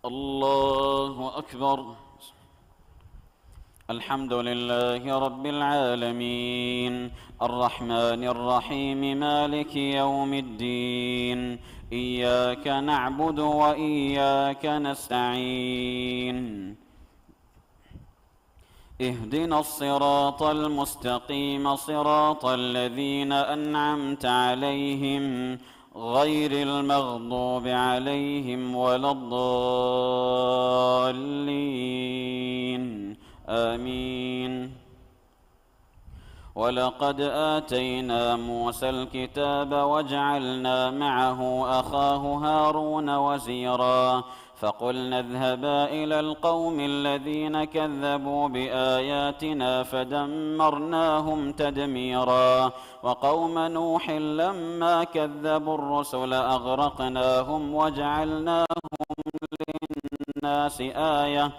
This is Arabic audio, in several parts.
الله أكبر. الحمد لله رب العالمين الرحمن الرحيم مالك يوم الدين إياك نعبد وإياك نستعين اهدنا الصراط المستقيم صراط الذين أنعمت عليهم غير المغضوب عليهم ولا الضالين آمين. ولقد آتينا موسى الكتاب وجعلنا معه أخاه هارون وزيرا فقلنا اذهبا إلى القوم الذين كذبوا بآياتنا فدمرناهم تدميرا وقوم نوح لما كذبوا الرسل أغرقناهم وجعلناهم للناس آية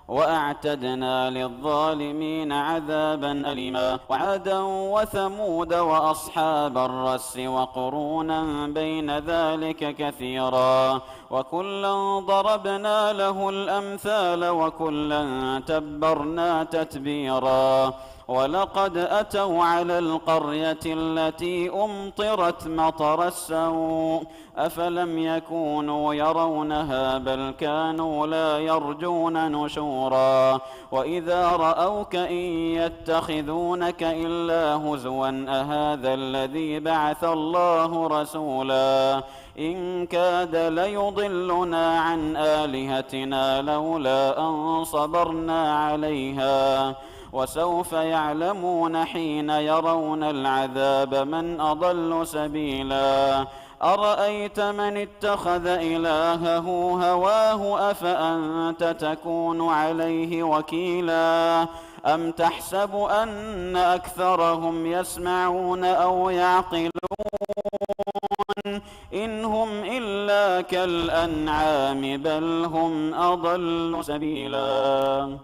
وأعتدنا للظالمين عذابا أليما وعادا وثمود وأصحاب الرس وقرونا بين ذلك كثيرا وكلا ضربنا له الأمثال وكلا تبرنا تتبيرا ولقد أتوا على القرية التي أمطرت مطر السوء أفلم يكونوا يرونها بل كانوا لا يرجون نشورا وإذا رأوك إن يتخذونك إلا هزوا أهذا الذي بعث الله رسولا إن كاد ليضلنا عن آلهتنا لولا أن صبرنا عليها وسوف يعلمون حين يرون العذاب من أضل سبيلا أرأيت من اتخذ إلهه هواه أفأنت تكون عليه وكيلا أم تحسب أن أكثرهم يسمعون أو يعقلون إن هم إلا كالأنعام بل هم أضل سبيلا.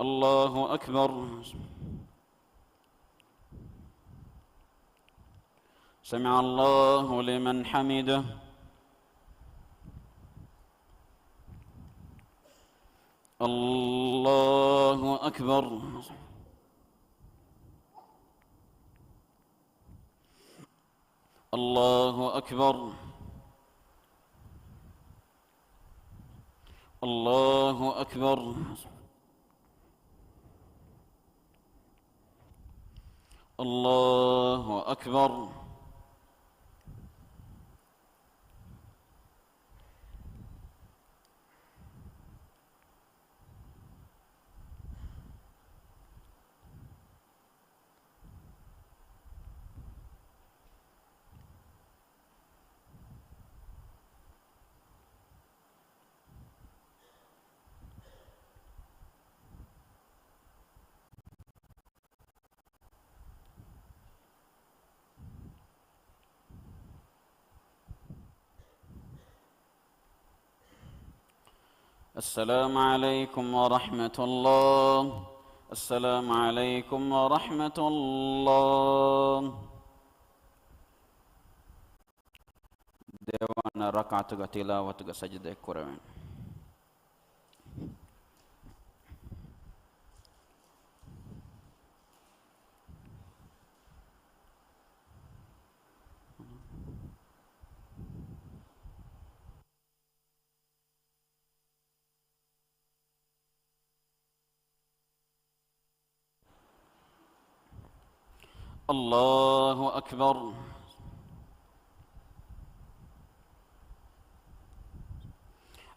الله أكبر. سمع الله لمن حمده. الله أكبر. الله أكبر. الله أكبر. الله أكبر. السلام عليكم ورحمة الله. السلام عليكم ورحمة الله. dewana rak'atuga tilawatuga sajda Qur'an. الله أكبر.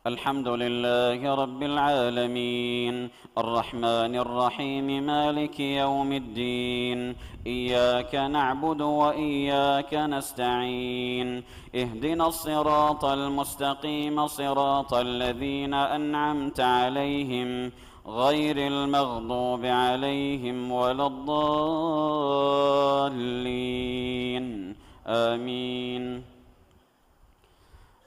الحمد لله رب العالمين الرحمن الرحيم مالك يوم الدين إياك نعبد وإياك نستعين اهدنا الصراط المستقيم صراط الذين أنعمت عليهم غير المغضوب عليهم ولا الضالين آمين.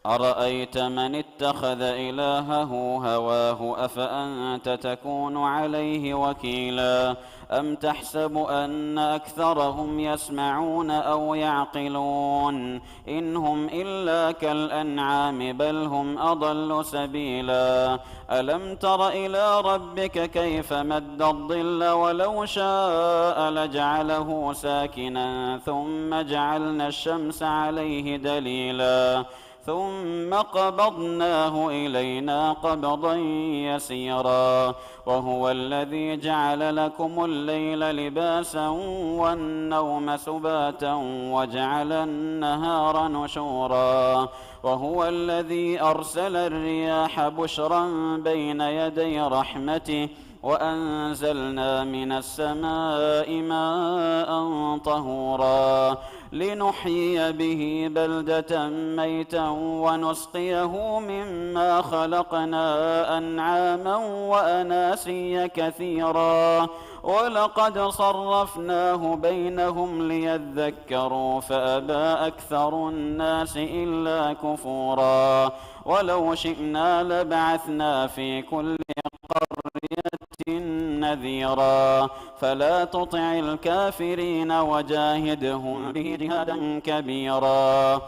أرأيت من اتخذ إلهه هواه أفأنت تكون عليه وكيلا أم تحسب أن أكثرهم يسمعون أو يعقلون إن هم إلا كالأنعام بل هم أضل سبيلا ألم تر إلى ربك كيف مد الظل ولو شاء لجعله ساكنا ثم جعلنا الشمس عليه دليلا ثم قبضناه إلينا قبضا يسيرا وهو الذي جعل لكم الليل لباسا والنوم سباتا وجعل النهار نشورا وهو الذي أرسل الرياح بشرا بين يدي رحمته وأنزلنا من السماء ماء طهورا لنحيي به بلدة ميتا ونسقيه مما خلقنا أنعاما وأناسيا كثيرا ولقد صرفناه بينهم ليذكروا فأبى أكثر الناس إلا كفورا ولو شئنا لبعثنا في كل قرية نذيرا فلا تطع الكافرين وجاهدهم به جهادا كبيرا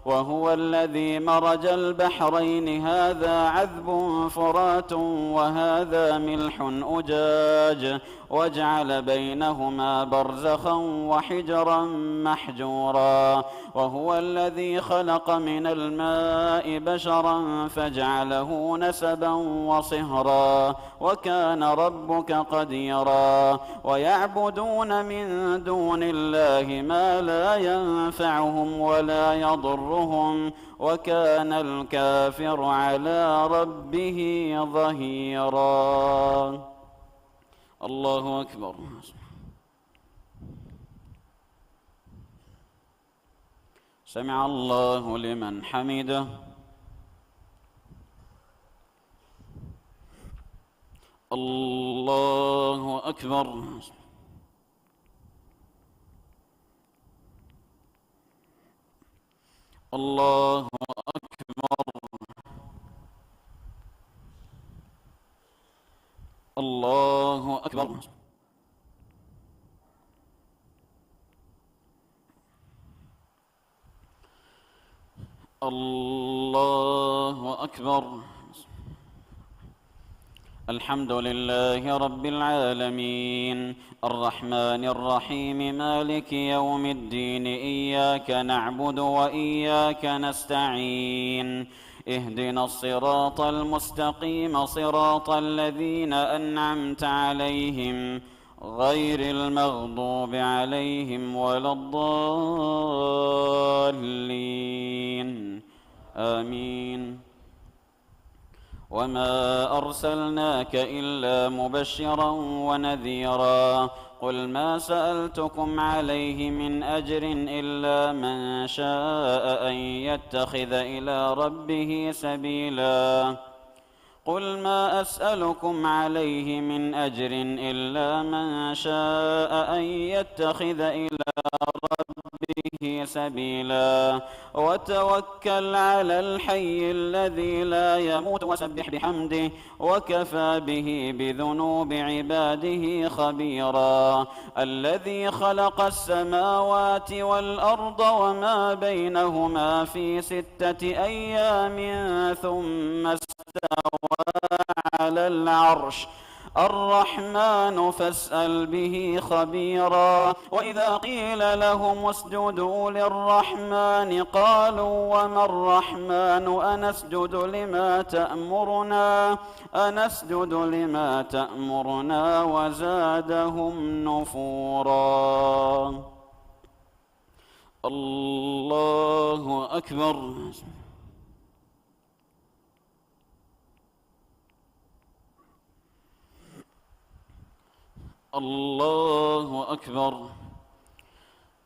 وهو الذي مرج البحرين هذا عذب فرات وهذا ملح أجاج وجعل بينهما برزخا وحجرا محجورا وهو الذي خلق من الماء بشرا فجعله نسبا وصهرا وكان ربك قديرا ويعبدون من دون الله ما لا ينفعهم ولا يضرهم وكان الكافر على ربه ظهيرا. الله أكبر. سمع الله لمن حمده. الله أكبر. الله أكبر. الله أكبر. الله أكبر. الحمد لله رب العالمين الرحمن الرحيم مالك يوم الدين إياك نعبد وإياك نستعين اهدنا الصراط المستقيم صراط الذين أنعمت عليهم غير المغضوب عليهم ولا الضالين آمين. وما أرسلناك إلا مبشرا ونذيرا قل ما سألتكم عليه من أجر إلا من شاء أن يتخذ إلى ربه سبيلا قل ما أسألكم عليه من أجر إلا من شاء أن يتخذ إلى ربه سبيلا وتوكل على الحي الذي لا يموت وسبح بحمده وكفى به بذنوب عباده خبيرا الذي خلق السماوات والأرض وما بينهما في 6 أيام ثم استوى على العرش الرحمن فاسأل به خبيرا وإذا قيل لهم اسجدوا للرحمن قالوا وما الرحمن أنسجد لما تأمرنا وزادهم نفورا. الله أكبر. الله أكبر.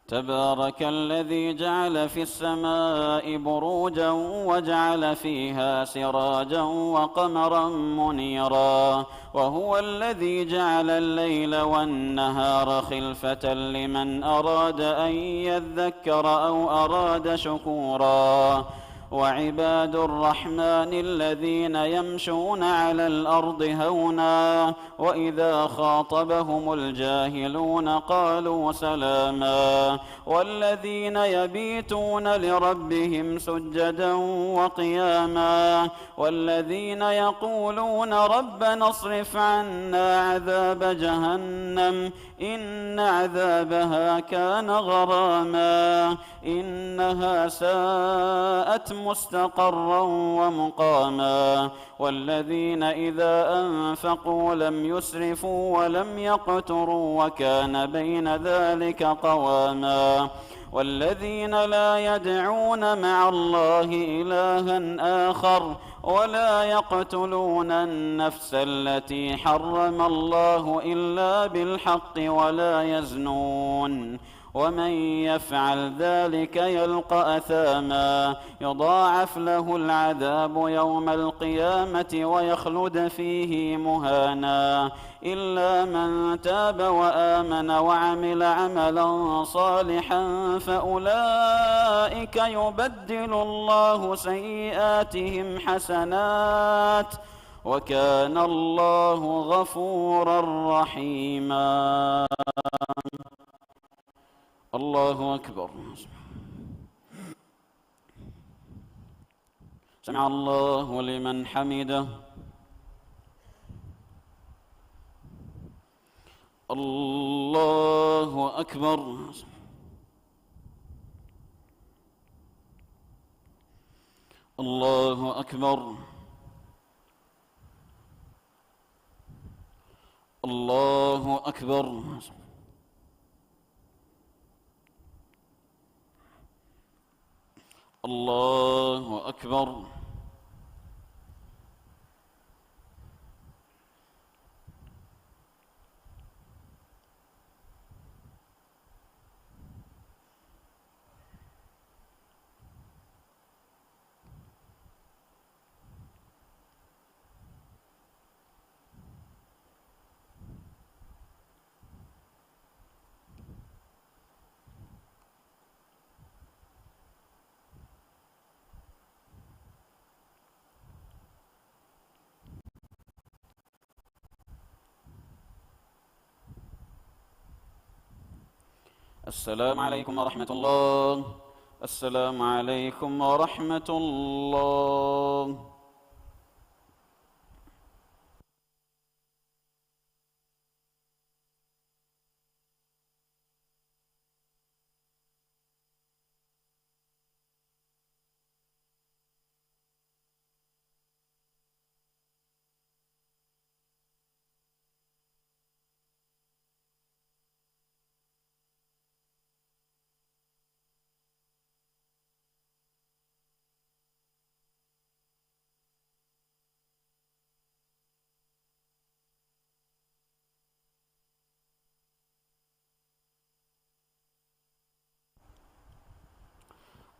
تبارك الذي جعل في السماء بروجا وجعل فيها سراجا وقمرا منيرا وهو الذي جعل الليل والنهار خلفة لمن أراد أن يذكر أو أراد شكورا وعباد الرحمن الذين يمشون على الأرض هونا وإذا خاطبهم الجاهلون قالوا سلاما والذين يبيتون لربهم سجدا وقياما والذين يقولون ربنا اصرف عنا عذاب جهنم إن عذابها كان غراما إنها ساءت مستقرا ومقاما والذين إذا أنفقوا لم يسرفوا ولم يقتروا وكان بين ذلك قواما والذين لا يدعون مع الله إلها آخر ولا يقتلون النفس التي حرم الله إلا بالحق ولا يزنون ومن يفعل ذلك يلقى أثاما يضاعف له العذاب يوم القيامة ويخلد فيه مهانا إلا من تاب وآمن وعمل عملا صالحا فأولئك يبدل الله سيئاتهم حسنات وكان الله غفورا رحيما. الله أكبر. سمع الله لمن حمده. الله أكبر. الله أكبر. الله أكبر. الله أكبر. السلام عليكم ورحمة الله. السلام عليكم ورحمة الله.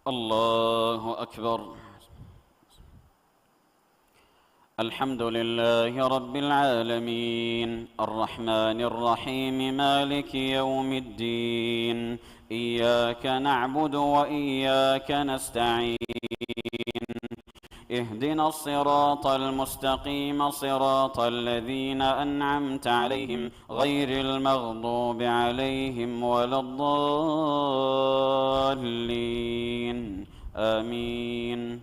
الله أكبر. الحمد لله رب العالمين الرحمن الرحيم مالك يوم الدين إياك نعبد وإياك نستعين اهدنا الصراط المستقيم صراط الذين أنعمت عليهم غير المغضوب عليهم ولا الضالين آمين.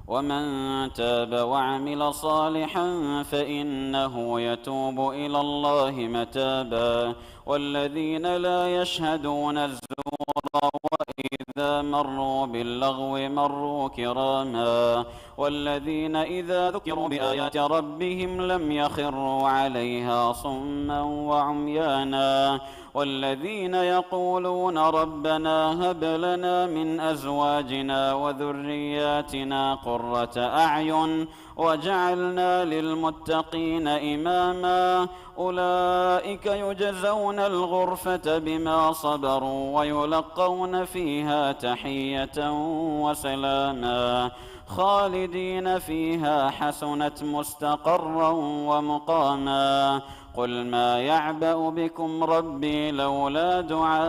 ومن تاب وعمل صالحا فإنه يتوب إلى الله متابا والذين لا يشهدون الزور وإذا مروا باللغو مروا كراما والذين إذا ذكروا بآيات ربهم لم يخروا عليها صما وعميانا والذين يقولون ربنا هب لنا من أزواجنا وذرياتنا قرة أعين وجعلنا للمتقين إماما أولئك يجزون الغرفة بما صبروا ويلقون فيها تحية وسلاما خالدين فيها حسنت مستقرا ومقاما قل ما يعبأ بكم ربي لولا دعاؤكم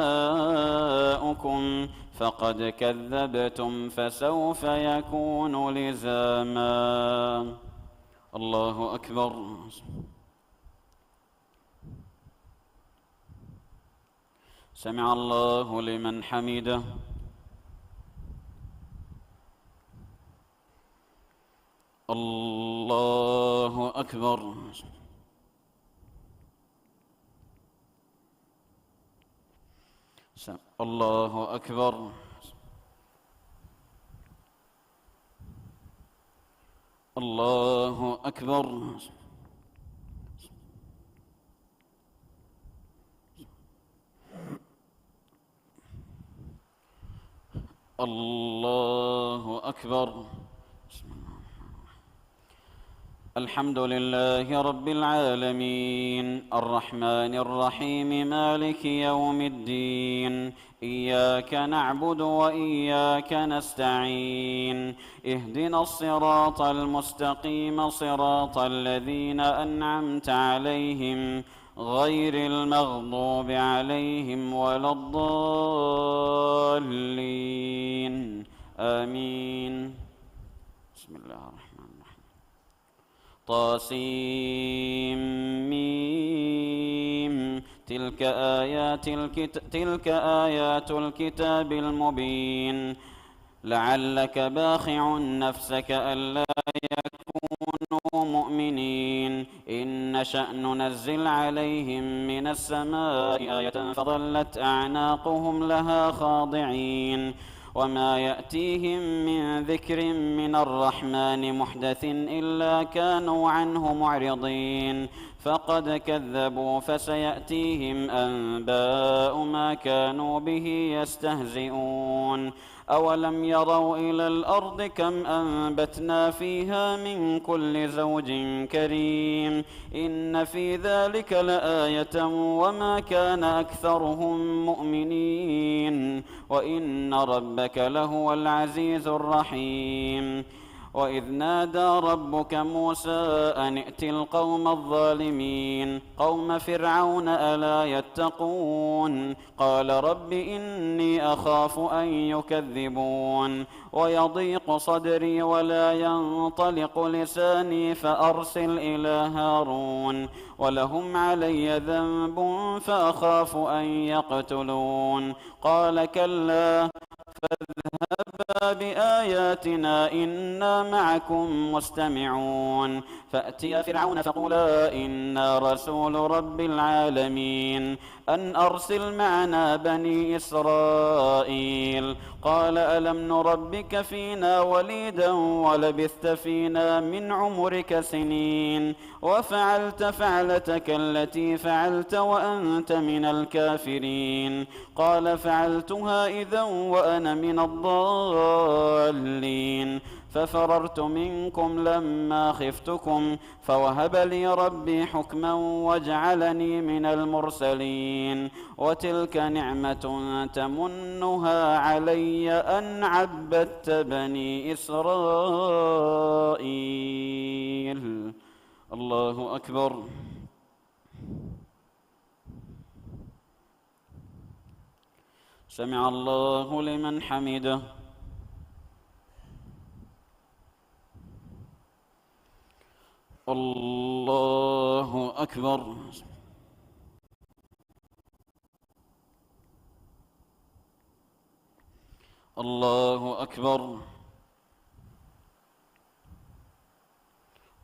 فقد كذبتم فسوف يكون لزاما. الله أكبر. سمع الله لمن حمده. الله أكبر. الله أكبر. الله أكبر. الله أكبر. الحمد لله رب العالمين الرحمن الرحيم مالك يوم الدين إياك نعبد وإياك نستعين اهدنا الصراط المستقيم صراط الذين أنعمت عليهم غير المغضوب عليهم ولا الضالين آمين. بسم الله الرحمن الرحيم. طاسيم ميم تلك آيات الكتاب المبين لعلك باخع نفسك ألا يكونوا مؤمنين إن نشأ ننزل عليهم من السماء آية فظلت أعناقهم لها خاضعين وما يأتيهم من ذكر من الرحمن محدث إلا كانوا عنه معرضين فقد كذبوا فسيأتيهم أنباء ما كانوا به يستهزئون أولم يروا إلى الأرض كم أنبتنا فيها من كل زوج كريم إن في ذلك لآية وما كان أكثرهم مؤمنين وإن ربك لهو العزيز الرحيم. وإذ نادى ربك موسى أن ائت القوم الظالمين قوم فرعون ألا يتقون قال رب إني أخاف أن يكذبون ويضيق صدري ولا ينطلق لساني فأرسل إلى هارون ولهم علي ذنب فأخاف أن يقتلون قال كلا فاذهبا بآياتنا إنا معكم مستمعون فأتيا فرعون فقولا إنا رسول رب العالمين أن أرسل معنا بني إسرائيل قال ألم نربك فينا وليدا ولبثت فينا من عمرك سنين وفعلت فعلتك التي فعلت وأنت من الكافرين قال فعلتها إذا وأنا من الضالين ففررت منكم لما خفتكم فوهب لي ربي حكما وجعلني من المرسلين وتلك نعمة تمنها علي أن عبدت بني إسرائيل. الله أكبر. سمع الله لمن حمده. الله أكبر. الله أكبر.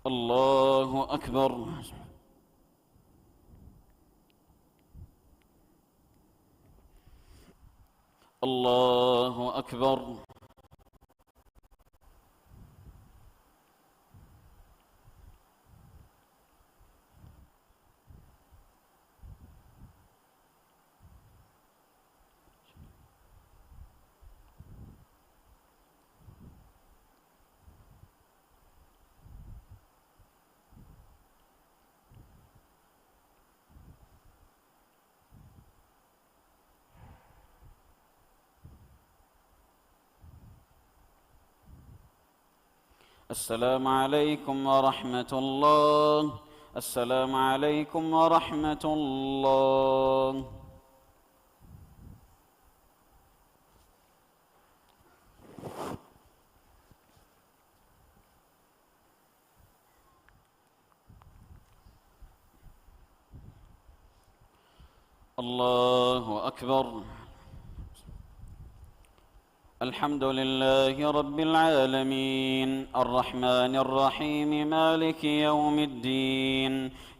الله أكبر. الله أكبر. السلام عليكم ورحمة الله. السلام عليكم ورحمة الله. الله أكبر. الحمد لله رب العالمين الرحمن الرحيم مالك يوم الدين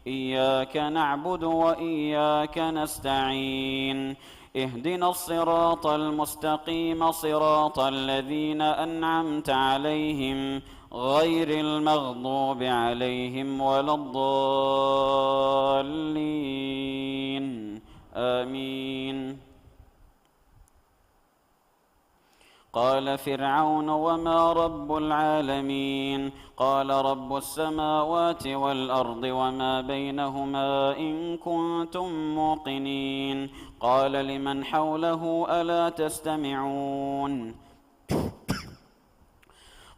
إياك نعبد وإياك نستعين اهدنا الصراط المستقيم صراط الذين أنعمت عليهم غير المغضوب عليهم ولا الضالين آمين. قال فرعون وما رب العالمين قال رب السماوات والأرض وما بينهما إن كنتم موقنين قال لمن حوله ألا تستمعون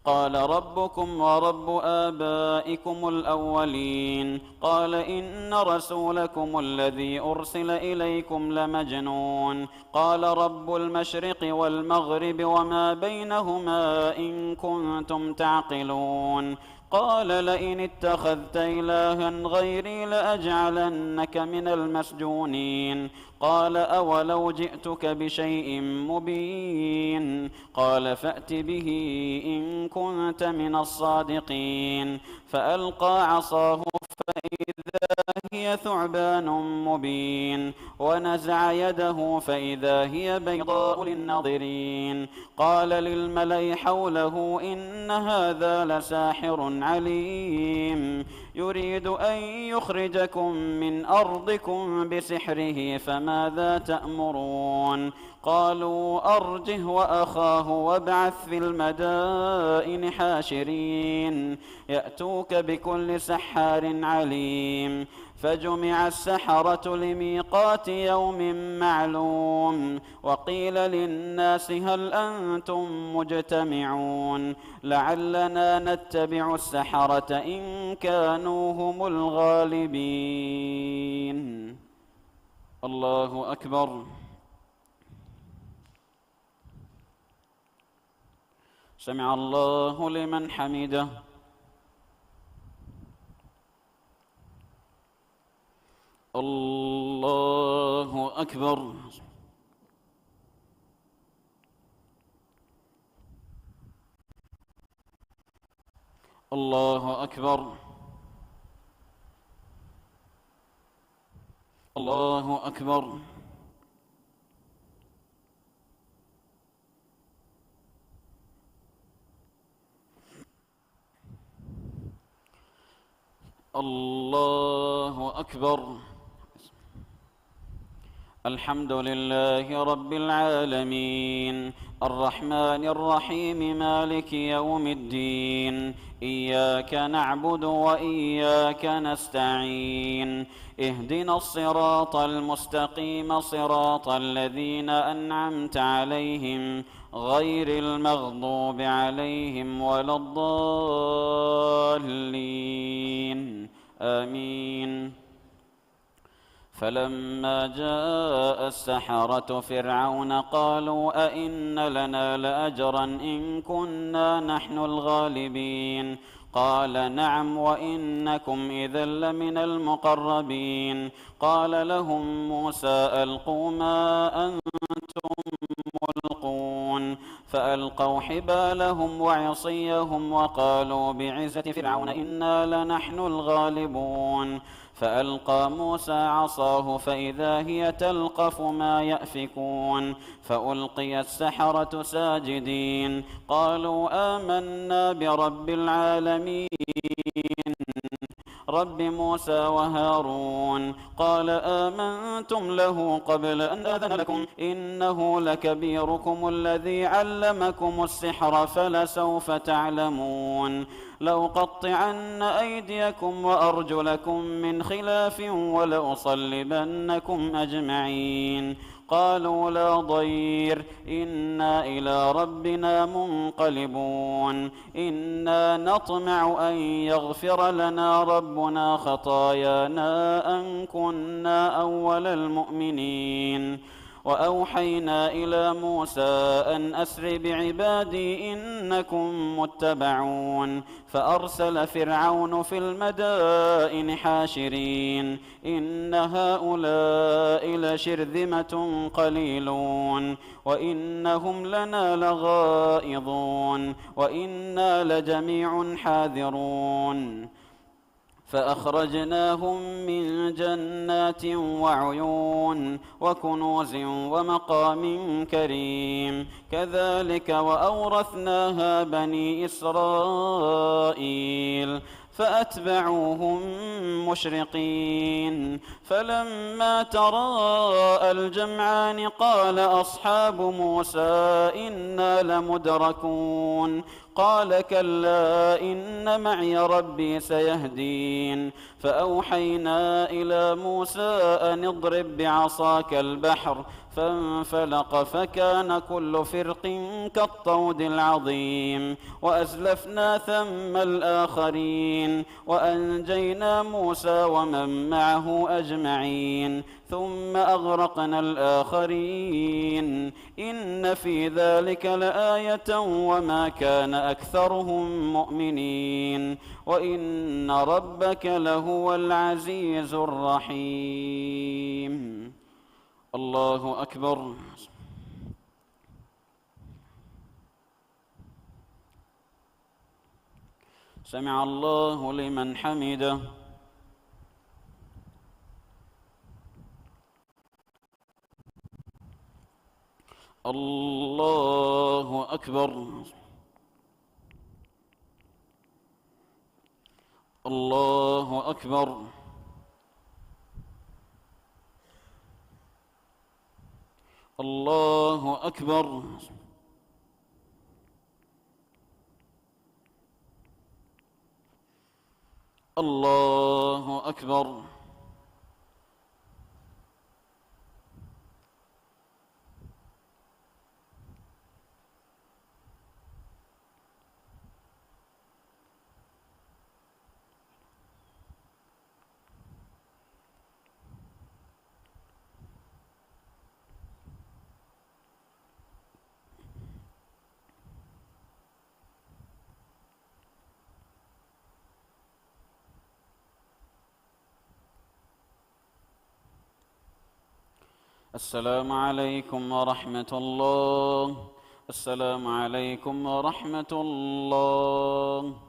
قال ربكم ورب آبائكم الأولين قال إن رسولكم الذي أرسل إليكم لمجنون قال رب المشرق والمغرب وما بينهما إن كنتم تعقلون قال لئن اتخذت إلها غيري لأجعلنك من المسجونين قال أولو جئتك بشيء مبين قال فأت به إن كنت من الصادقين فألقى عصاه فإذا هي ثعبان مبين ونزع يده فإذا هي بيضاء للناظرين قال للملأ حوله إن هذا لساحر عليم يريد أن يخرجكم من أرضكم بسحره فماذا تأمرون قالوا أرجه وأخاه وابعث في المدائن حاشرين يأتوك بكل سحار عليم فجمع السحرة لميقات يوم معلوم وقيل للناس هل أنتم مجتمعون لعلنا نتبع السحرة إن كانوا هم الغالبين. الله أكبر. سمع الله لمن حمده. الله أكبر. الله أكبر. الله أكبر. الله أكبر. الحمد لله رب العالمين الرحمن الرحيم مالك يوم الدين إياك نعبد وإياك نستعين اهدنا الصراط المستقيم صراط الذين أنعمت عليهم غير المغضوب عليهم ولا الضالين آمين. فلما جاء السحرة فرعون قالوا أئن لنا لأجرا إن كنا نحن الغالبين قال نعم وإنكم إذا لمن المقربين قال لهم موسى ألقوا ما أنتم ملقون فألقوا حبالهم وعصيهم وقالوا بعزة فرعون إنا لنحن الغالبون فألقى موسى عصاه فإذا هي تلقف ما يأفكون فألقي السحرة ساجدين قالوا آمنا برب العالمين رب موسى وهارون قال آمنتم له قبل أن أذن لكم إنه لكبيركم الذي علمكم السحر فلسوف تعلمون لأقطعن أيديكم وأرجلكم من خلاف ولأصلبنكم أجمعين قالوا لا ضير إنا إلى ربنا منقلبون إنا نطمع أن يغفر لنا ربنا خطايانا أن كنا أول المؤمنين وأوحينا إلى موسى أن أسر بعبادي إنكم متبعون فأرسل فرعون في المدائن حاشرين إن هؤلاء لشرذمة قليلون وإنهم لنا لغائظون وإنا لجميع حاذرون فأخرجناهم من جنات وعيون وكنوز ومقام كريم كذلك وأورثناها بني إسرائيل فأتبعوهم مشرقين فلما تراءى الجمعان قال أصحاب موسى إنا لمدركون قال كلا إن معي ربي سيهدين فأوحينا إلى موسى أن اضرب بعصاك البحر فانفلق فكان كل فرق كالطود العظيم وأزلفنا ثم الآخرين وأنجينا موسى ومن معه أجمعين ثم أغرقنا الآخرين إن في ذلك لآية وما كان أكثرهم مؤمنين وإن ربك لهو العزيز الرحيم الله أكبر سمع الله لمن حمده الله أكبر الله أكبر الله أكبر الله أكبر السلام عليكم ورحمة الله السلام عليكم ورحمة الله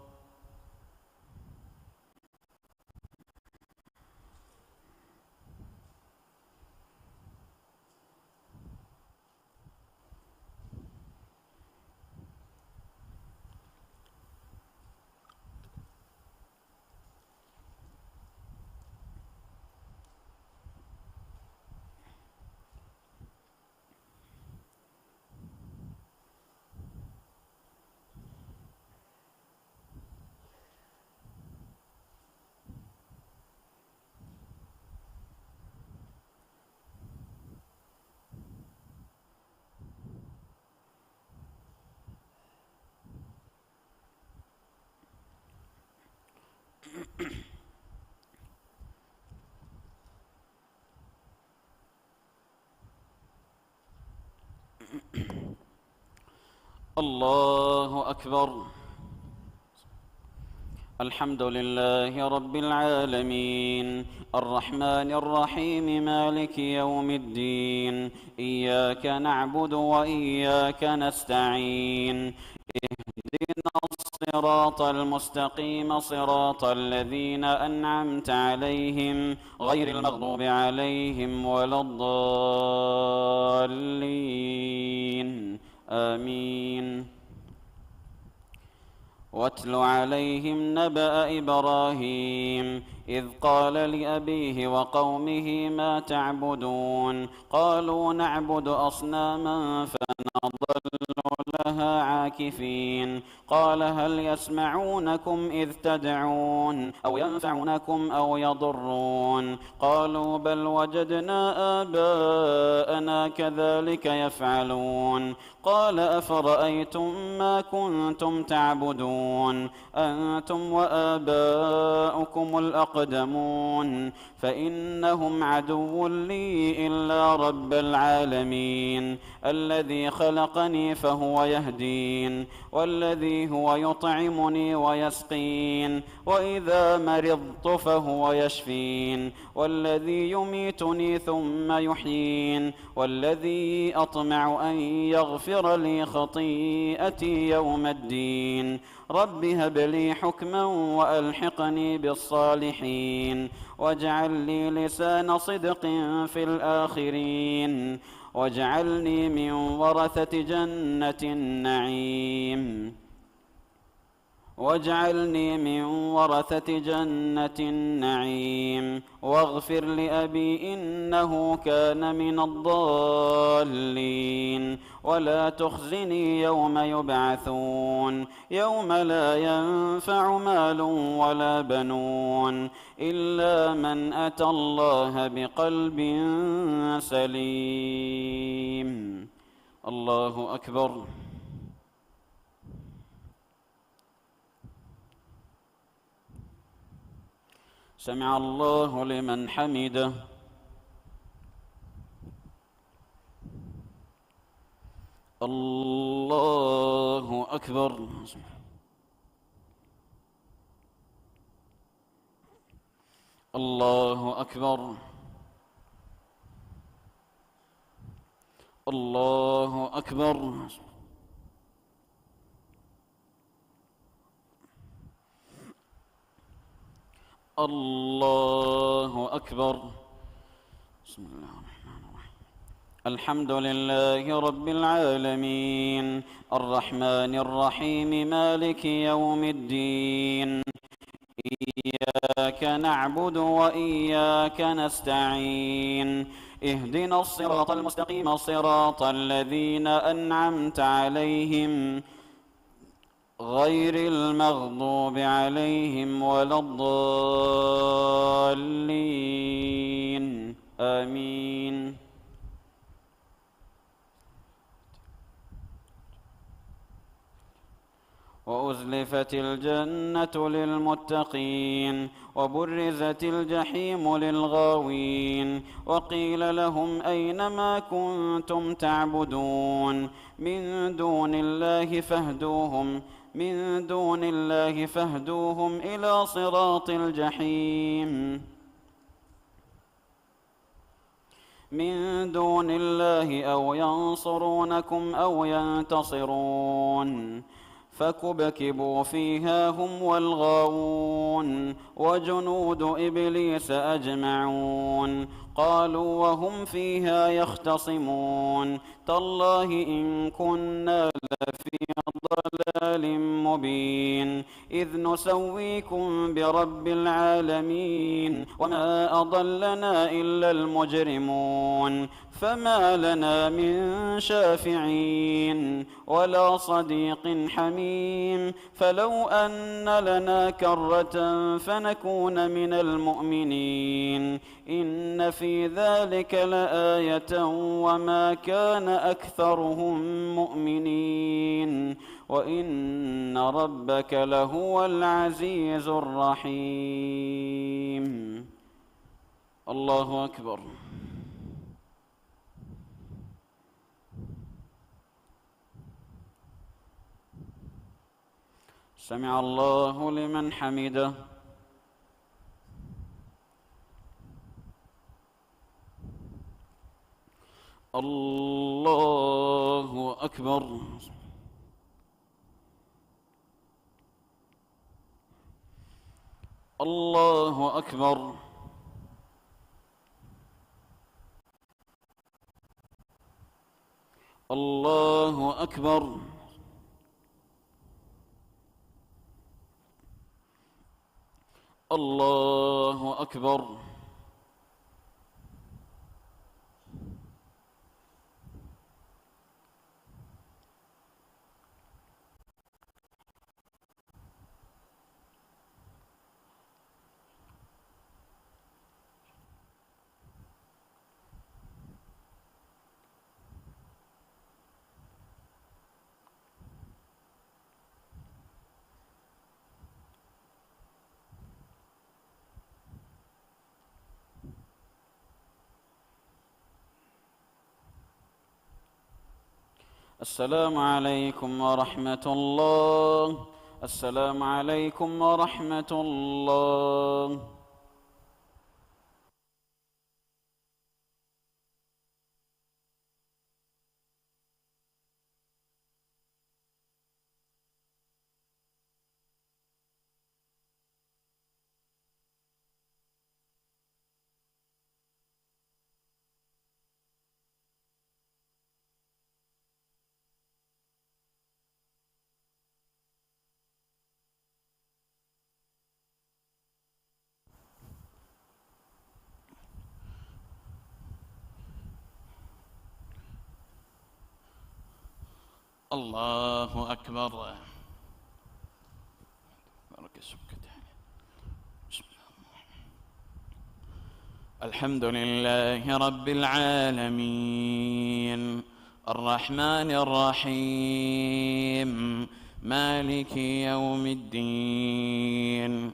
الله أكبر الحمد لله رب العالمين الرحمن الرحيم مالك يوم الدين إياك نعبد وإياك نستعين اهدنا الصراط المستقيم صراط الذين أنعمت عليهم غير المغضوب عليهم ولا الضالين آمين واتل عليهم نبأ إبراهيم إذ قال لأبيه وقومه ما تعبدون قالوا نعبد أصناما فنظل لها عاكفين قال هل يسمعونكم إذ تدعون أو ينفعونكم أو يضرون قالوا بل وجدنا آباءنا كذلك يفعلون قال أفرأيتم ما كنتم تعبدون أنتم وآباؤكم الأقدمون فإنهم عدو لي إلا رب العالمين الذي خلقني فهو يهدين والذي هو يطعمني ويسقين وإذا مرضت فهو يشفين والذي يميتني ثم يحيين والذي أطمع أن يغفر لي خطيئتي يوم الدين رب هب لي حكما وألحقني بالصالحين واجعل لي لسان صدق في الآخرين واجعلني من ورثة جنة النعيم واجعلني من ورثة جنة النعيم واغفر لأبي إنه كان من الضالين ولا تخزني يوم يبعثون يوم لا ينفع مال ولا بنون إلا من أتى الله بقلب سليم. الله أكبر. سمع الله لمن حمده. الله أكبر. الله أكبر. الله أكبر. الله أكبر. بسم الله الرحمن الرحيم. الحمد لله رب العالمين الرحمن الرحيم مالك يوم الدين إياك نعبد وإياك نستعين اهدنا الصراط المستقيم صراط الذين أنعمت عليهم غير المغضوب عليهم ولا الضالين آمين. وأزلفت الجنة للمتقين وبرزت الجحيم للغاوين وقيل لهم أين ما كنتم تعبدون من دون الله فاهدوهم إلى صراط الجحيم من دون الله أو ينصرونكم أو ينتصرون فكبكبوا فيها هم والغاوون وجنود إبليس أجمعون قالوا وهم فيها يختصمون تالله إن كنا لفي ضلال مبين إذ نسويكم برب العالمين وما أضلنا إلا المجرمون فما لنا من شافعين ولا صديق حميم فلو أن لنا كرة فنكون من المؤمنين إن في ذلك لآية وما كان أكثرهم مؤمنين وإن ربك لهو العزيز الرحيم. الله أكبر. سمع الله لمن حمده. الله أكبر. الله أكبر. الله أكبر. الله أكبر. السلام عليكم ورحمة الله. السلام عليكم ورحمة الله. الله أكبر. الحمد لله رب العالمين الرحمن الرحيم مالك يوم الدين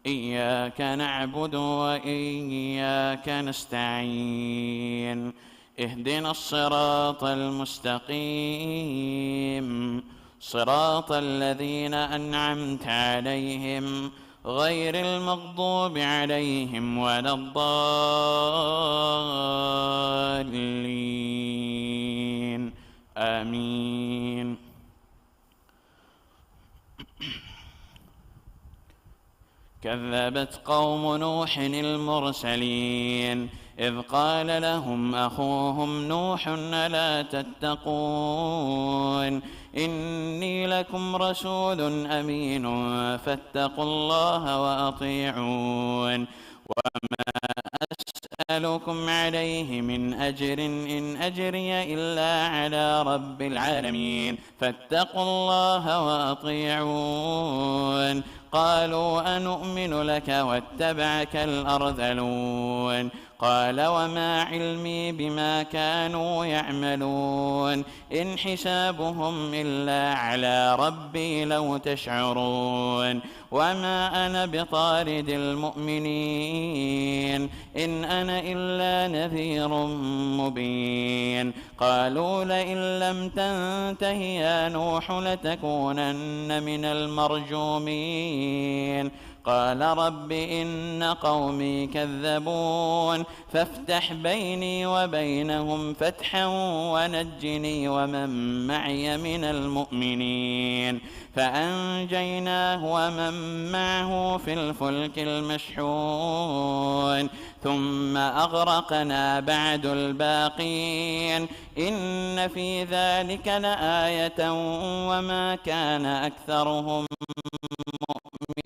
إياك نعبد وإياك نستعين اهدنا الصراط المستقيم صراط الذين أنعمت عليهم غير المغضوب عليهم ولا الضالين آمين. كذبت قوم نوح المرسلين إذ قال لهم أخوهم نوح ألا تتقون إني لكم رسول أمين فاتقوا الله وأطيعون وما أسألكم عليه من أجر إن أجري إلا على رب العالمين فاتقوا الله وأطيعون. قالوا أنؤمن لك واتبعك الأرذلون قال وما علمي بما كانوا يعملون إن حسابهم إلا على ربي لو تشعرون وما أنا بطارد المؤمنين إن أنا إلا نذير مبين. قالوا لئن لم تنته يا نوح لتكونن من المرجومين قال رب إن قومي كذبون فافتح بيني وبينهم فتحا ونجني ومن معي من المؤمنين فأنجيناه ومن معه في الفلك المشحون ثم أغرقنا بعد الباقين إن في ذلك لآية وما كان أكثرهم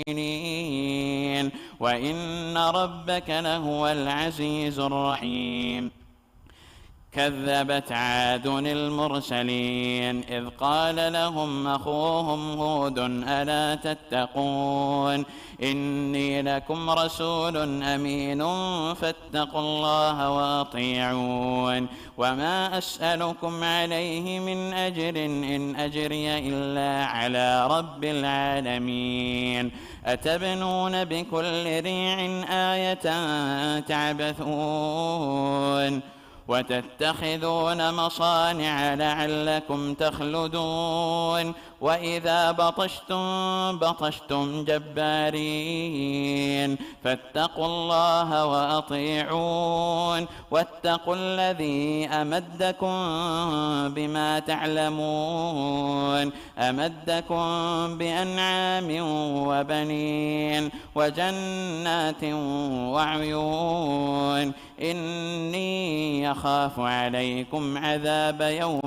مؤمنين وإن ربك لهو العزيز الرحيم. كذبت عاد المرسلين إذ قال لهم أخوهم هود ألا تتقون إني لكم رسول أمين فاتقوا الله وأطيعون وما أسألكم عليه من أجر إن أجري إلا على رب العالمين أتبنون بكل ريع آية تعبثون وتتخذون مصانع لعلكم تخلدون وإذا بطشتم جبارين فاتقوا الله وأطيعون واتقوا الذي أمدكم بما تعلمون أمدكم بأنعام وبنين وجنات وعيون إني يخاف عليكم عذاب يوم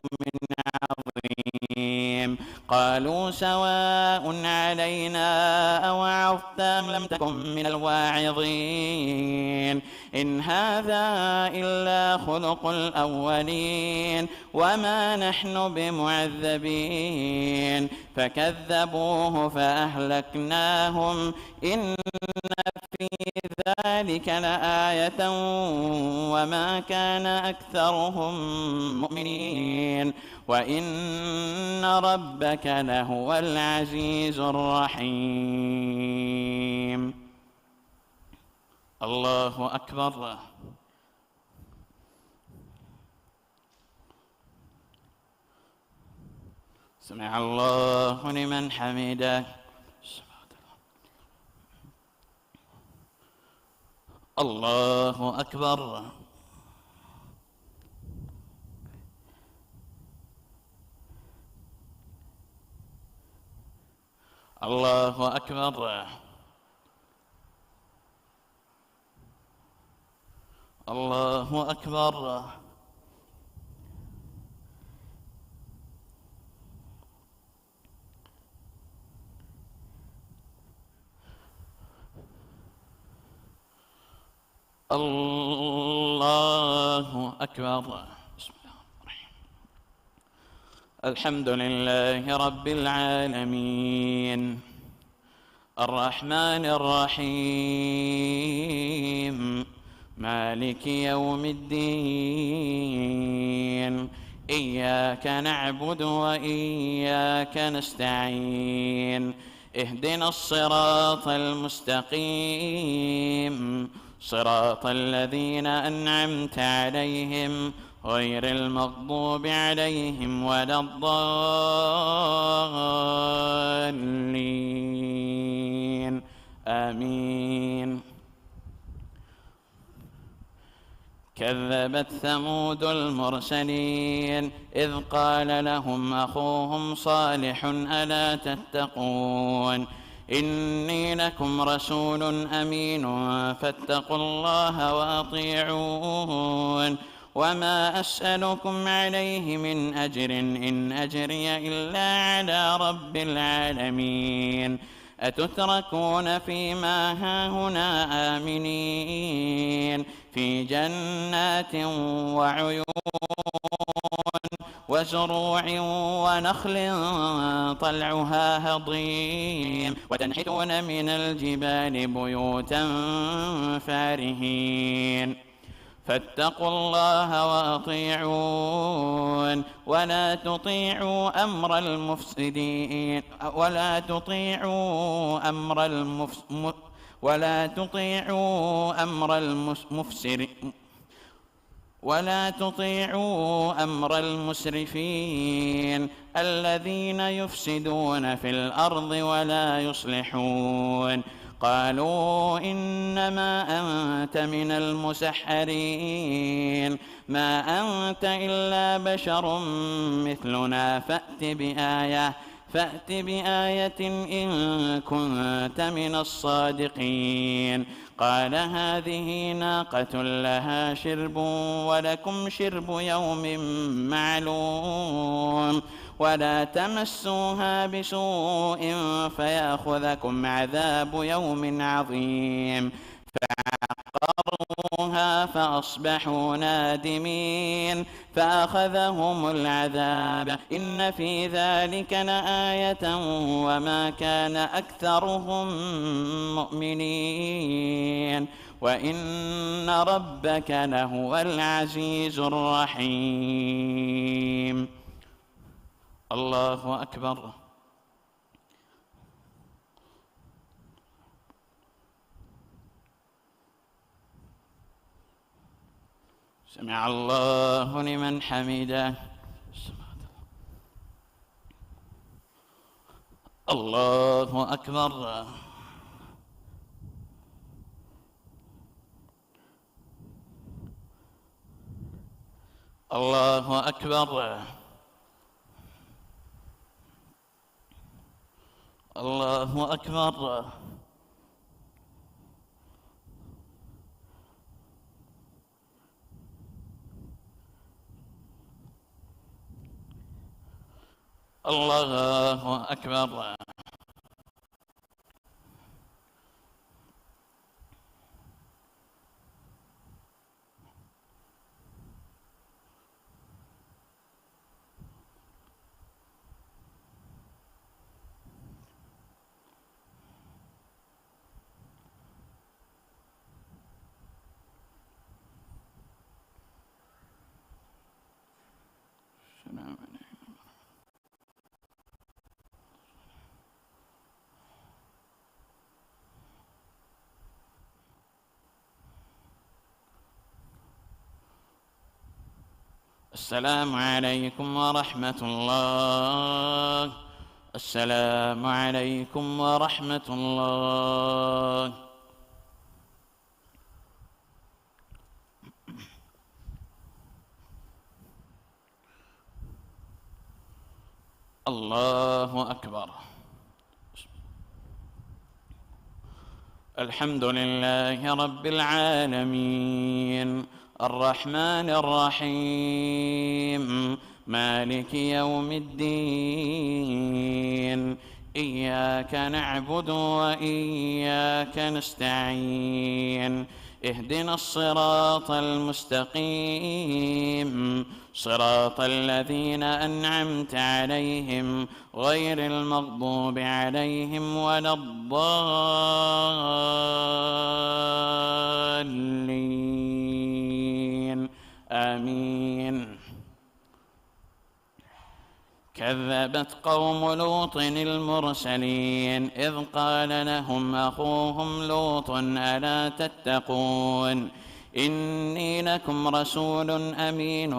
عظيم. قالوا سواء علينا أوعظت أم لم تكن من الواعظين إن هذا إلا خلق الأولين وما نحن بمعذبين فكذبوه فأهلكناهم إن في ذلك لآية وما كان أكثرهم مؤمنين وإن ربك لهو العزيز الرحيم. الله أكبر. سمع الله لمن حمده. الله أكبر. الله أكبر. الله أكبر. الله أكبر. بسم الله الرحمن الرحيم. الحمد لله رب العالمين الرحمن الرحيم مالك يوم الدين إياك نعبد وإياك نستعين اهدنا الصراط المستقيم صراط الذين أنعمت عليهم غير المغضوب عليهم ولا الضالين آمين. كذبت ثمود المرسلين إذ قال لهم أخوهم صالح ألا تتقون إني لكم رسول أمين فاتقوا الله وأطيعون وما أسألكم عليه من أجر إن أجري إلا على رب العالمين أتتركون فيما هاهنا آمنين في جنات وعيون وزروع ونخل طلعها هضيم وتنحتون من الجبال بيوتا فارهين فاتقوا الله وأطيعون ولا تطيعوا أمر المفسدين ولا تطيعوا أمر المسرفين الذين يفسدون في الأرض ولا يصلحون قالوا إنما أنت من المسحرين ما أنت إلا بشر مثلنا فأت بآية إن كنت من الصادقين قال هذه ناقة لها شرب ولكم شرب يوم معلوم ولا تمسوها بسوء فيأخذكم عذاب يوم عظيم فعقروها فأصبحوا نادمين فأخذهم العذاب إن في ذلك لآية وما كان أكثرهم مؤمنين وإن ربك لهو العزيز الرحيم. الله أكبر. سمع الله لمن حمده. الله أكبر. الله أكبر. الله أكبر. الله أكبر. السلام عليكم ورحمة الله. السلام عليكم ورحمة الله. الله أكبر. الحمد لله رب العالمين، الرحمن الرحيم، مالك يوم الدين، إياك نعبد وإياك نستعين، اهدنا الصراط المستقيم، صراط الذين أنعمت عليهم غير المغضوب عليهم ولا الضالين، آمين. كذبت قوم لوط المرسلين إذ قال لهم أخوهم لوط ألا تتقون إني لكم رسول أمين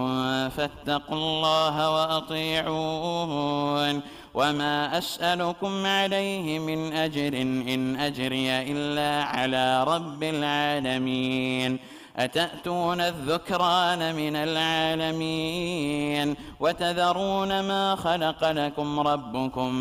فاتقوا الله وأطيعون وما أسألكم عليه من أجر إن أجري إلا على رب العالمين. أتأتون الذكران من العالمين وتذرون ما خلق لكم ربكم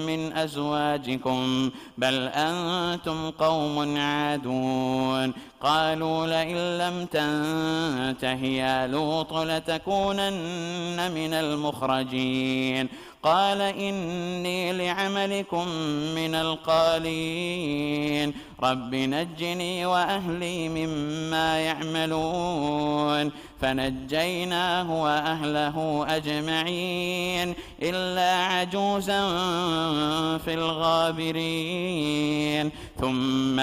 من أزواجكم بل أنتم قوم عادون. قالوا لئن لم تنته يا لوط لتكونن من المخرجين. قال إني لعملكم من القالين رب نجني وأهلي مما يعملون. فنجيناه وأهله أجمعين إلا عجوزا في الغابرين. ثم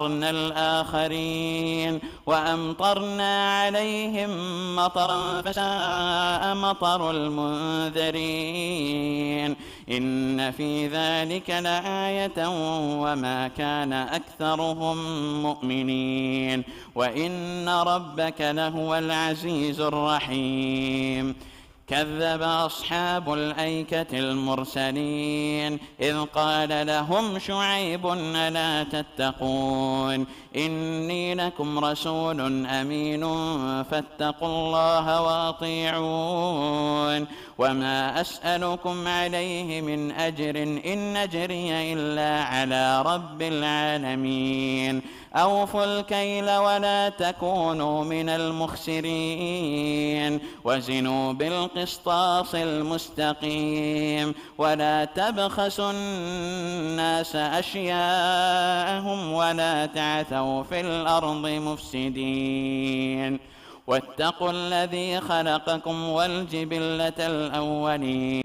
دمرنا الآخرين وأمطرنا عليهم مطرا فساء مطر المنذرين. إن في ذلك لآية وما كان أكثرهم مؤمنين وإن ربك لهو العزيز الرحيم. كذب أصحاب الأيكة المرسلين إذ قال لهم شعيب ألا تتقون إني لكم رسول أمين فاتقوا الله وأطيعون وما أسألكم عليه من أجر إن أجري إلا على رب العالمين. أوفوا الكيل ولا تكونوا من المخسرين وزنوا بالقسطاس المستقيم ولا تبخسوا الناس أشياءهم ولا تعثوا في الأرض مفسدين. واتقوا الذي خلقكم والجبلة الأولين.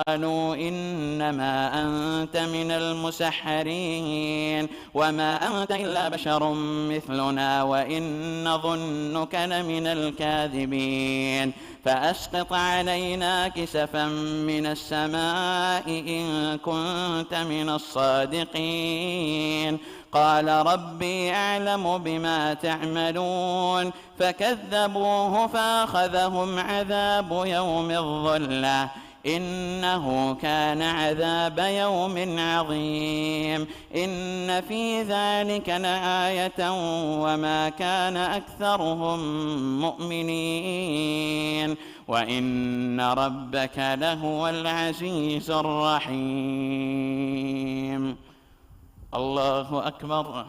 قالوا إنما أنت من المسحرين وما أنت إلا بشر مثلنا وإن نظنك لمن الكاذبين. فأسقط علينا كسفا من السماء إن كنت من الصادقين. قال ربي أعلم بما تعملون فكذبوه فأخذهم عذاب يوم الظلة إنه كان عذاب يوم عظيم. إن في ذلك لآية وما كان أكثرهم مؤمنين وإن ربك لهو العزيز الرحيم. الله أكبر.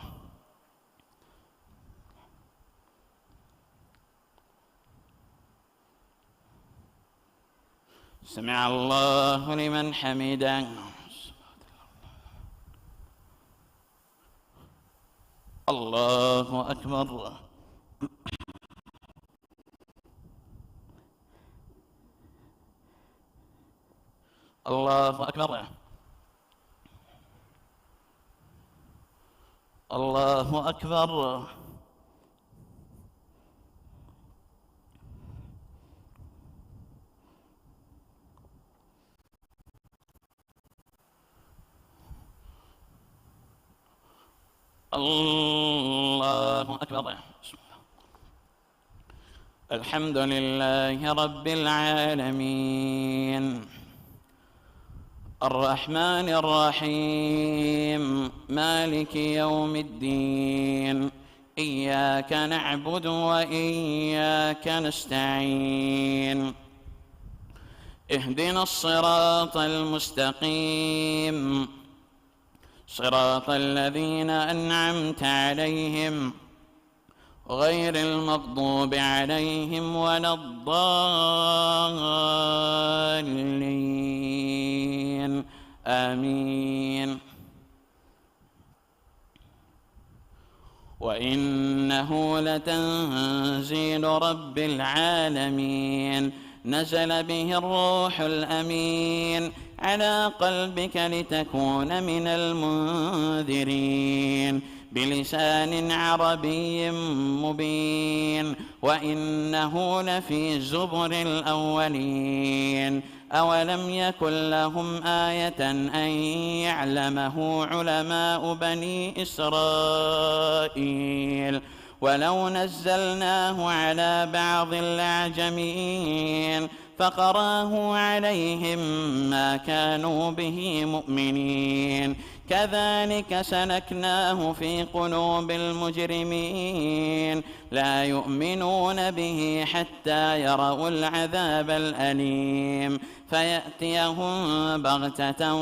سمع الله لمن حمده. الله أكبر. الله أكبر. الله أكبر. الله أكبر. الحمد لله رب العالمين الرحمن الرحيم مالك يوم الدين إياك نعبد وإياك نستعين اهدنا الصراط المستقيم صراط الذين أنعمت عليهم غير المغضوب عليهم ولا الضالين آمين. وإنه لتنزيل رب العالمين نزل به الروح الأمين على قلبك لتكون من المنذرين بلسان عربي مبين وإنه لفي زبر الأولين أولم يكن لهم آية أن يعلمه علماء بني إسرائيل ولو نزلناه على بعض الأعجمين فقراه عليهم ما كانوا به مؤمنين كذلك سلكناه في قلوب المجرمين لا يؤمنون به حتى يروا العذاب الأليم فيأتيهم بغتة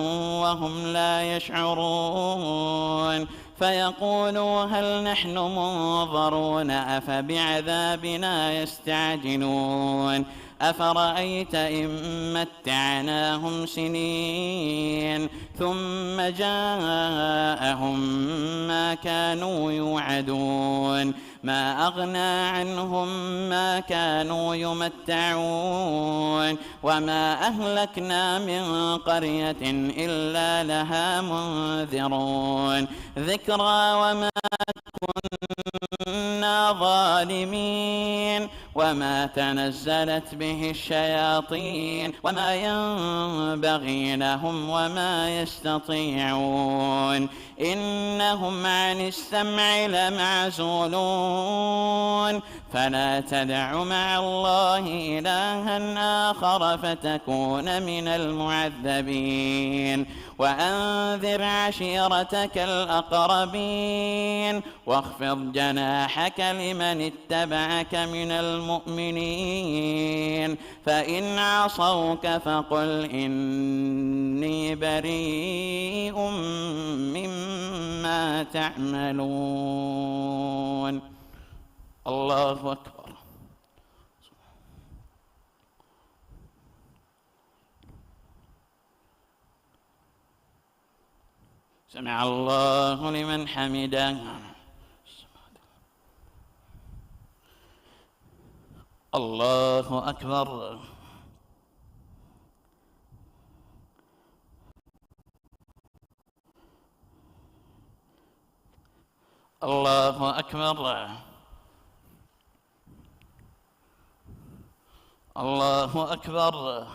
وهم لا يشعرون فيقولوا هل نحن منظرون أفبعذابنا يستعجلون أفرأيت إن متعناهم سنين ثم جاءهم ما كانوا يوعدون ما أغنى عنهم ما كانوا يمتعون وما أهلكنا من قرية إلا لها منذرون ذكرى وما كنا ظالمين وما تنزلت به الشياطين وما ينبغي لهم وما يستطيعون إنهم عن السمع لمعزولون فلا تدع مع الله إلها آخر فتكون من المعذبين وأنذر عشيرتك الأقربين واخفض جناحك لمن اتبعك من المؤمنين فإن عصوك فقل إني بريء مما تعملون. الله أكبر. سمع الله لمن حمده. الله أكبر. الله أكبر. الله أكبر.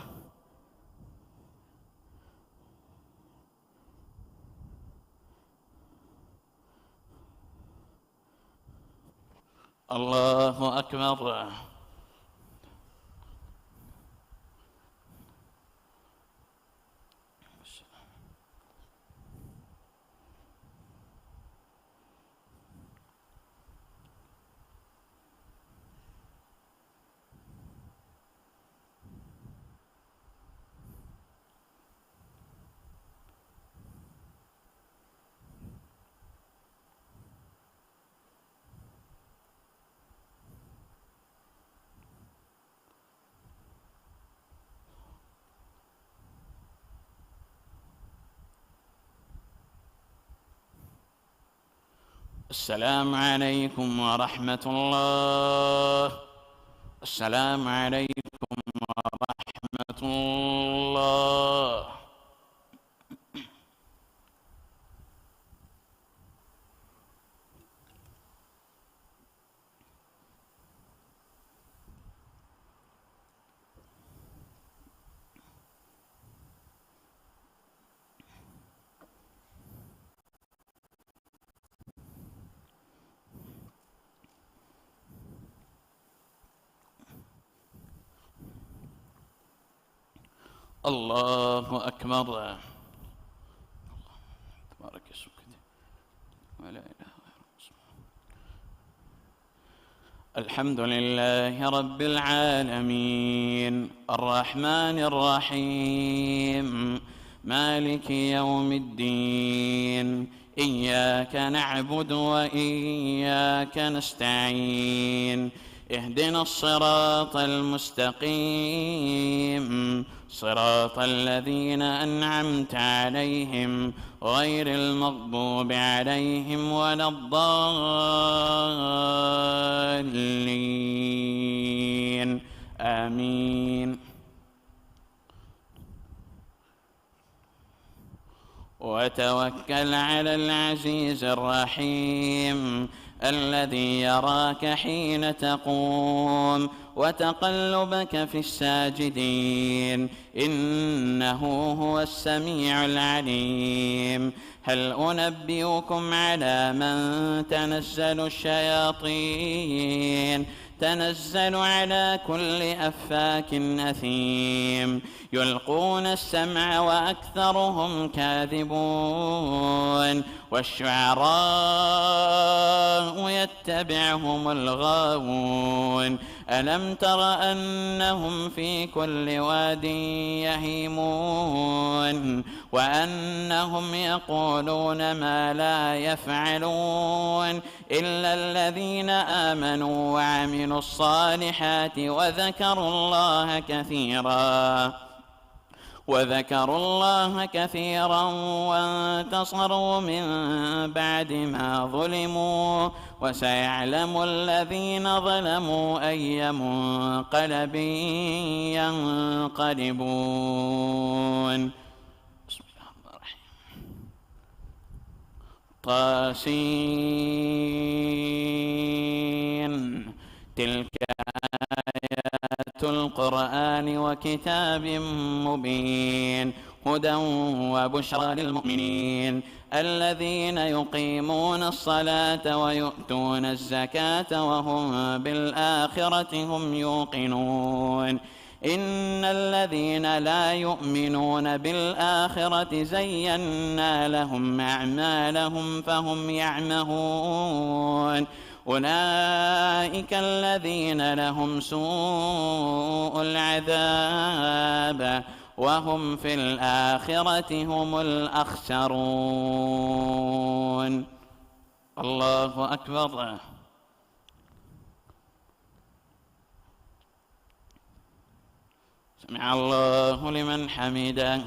الله أكبر. السلام عليكم ورحمة الله. السلام عليكم ورحمة الله. الله أكبر. تبارك اسمك ولا إله غيره. الحمد لله رب العالمين الرحمن الرحيم مالك يوم الدين إياك نعبد وإياك نستعين اهدنا الصراط المستقيم صراط الذين أنعمت عليهم غير المغضوب عليهم ولا الضالين آمين. وتوكل على العزيز الرحيم الذي يراك حين تقوم وتقلبك في الساجدين إنه هو السميع العليم. هل أنبئكم على من تنزل الشياطين تنزل على كل أفاك أثيم يلقون السمع وأكثرهم كاذبون والشعراء يتبعهم الغاوون ألم تر أنهم في كل واد يهيمون وأنهم يقولون ما لا يفعلون إلا الذين آمنوا وعملوا الصالحات وذكروا الله كثيرا وانتصروا من بعد ما ظلموا وسيعلم الذين ظلموا أي منقلب ينقلبون. بسم الله الرحمن الرحيم. طاسين تلك القرآن وكتاب مبين هدى وبشرى للمؤمنين الذين يقيمون الصلاة ويؤتون الزكاة وهم بالآخرة هم يوقنون. إن الذين لا يؤمنون بالآخرة زينا لهم أعمالهم فهم يعمهون أولئك الذين لهم سوء العذاب وهم في الآخرة هم الأخسرون. الله أكبر. سمع الله لمن حمده.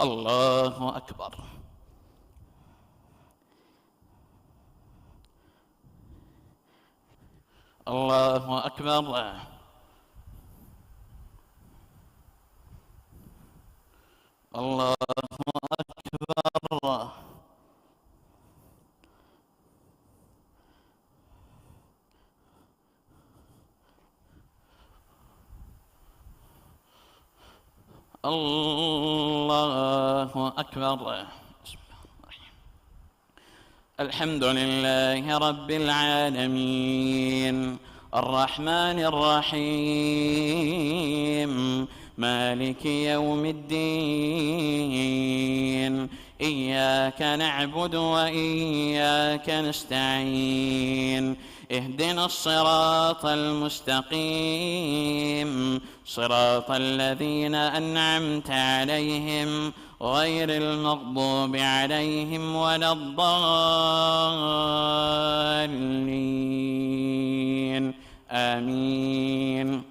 الله أكبر. الله أكبر. الله أكبر. الله أكبر. الحمد لله رب العالمين الرحمن الرحيم مالك يوم الدين إياك نعبد وإياك نستعين اهدنا الصراط المستقيم صراط الذين أنعمت عليهم غير المغضوب عليهم ولا الضالين آمين.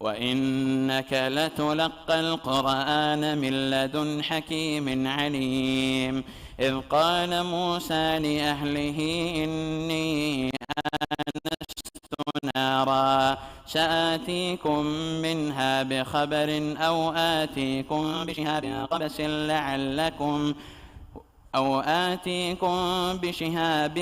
وإنك لتلقى القرآن من لدن حكيم عليم إذ قال موسى لأهله إني آنست نارا سآتيكم منها بخبر أو آتيكم بشهاب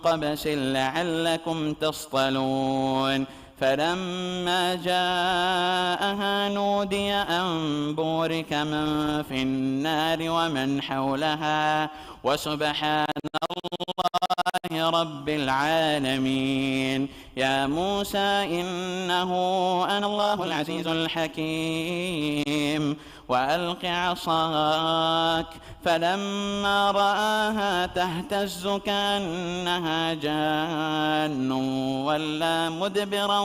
قبس لعلكم تصطلون. فلما جاءها نودي أن بورك من في النار ومن حولها وسبحان الله رب العالمين. يا موسى إنه أنا الله العزيز الحكيم وألق عصاك، فلما رآها تهتز كأنها جان ولا مدبرا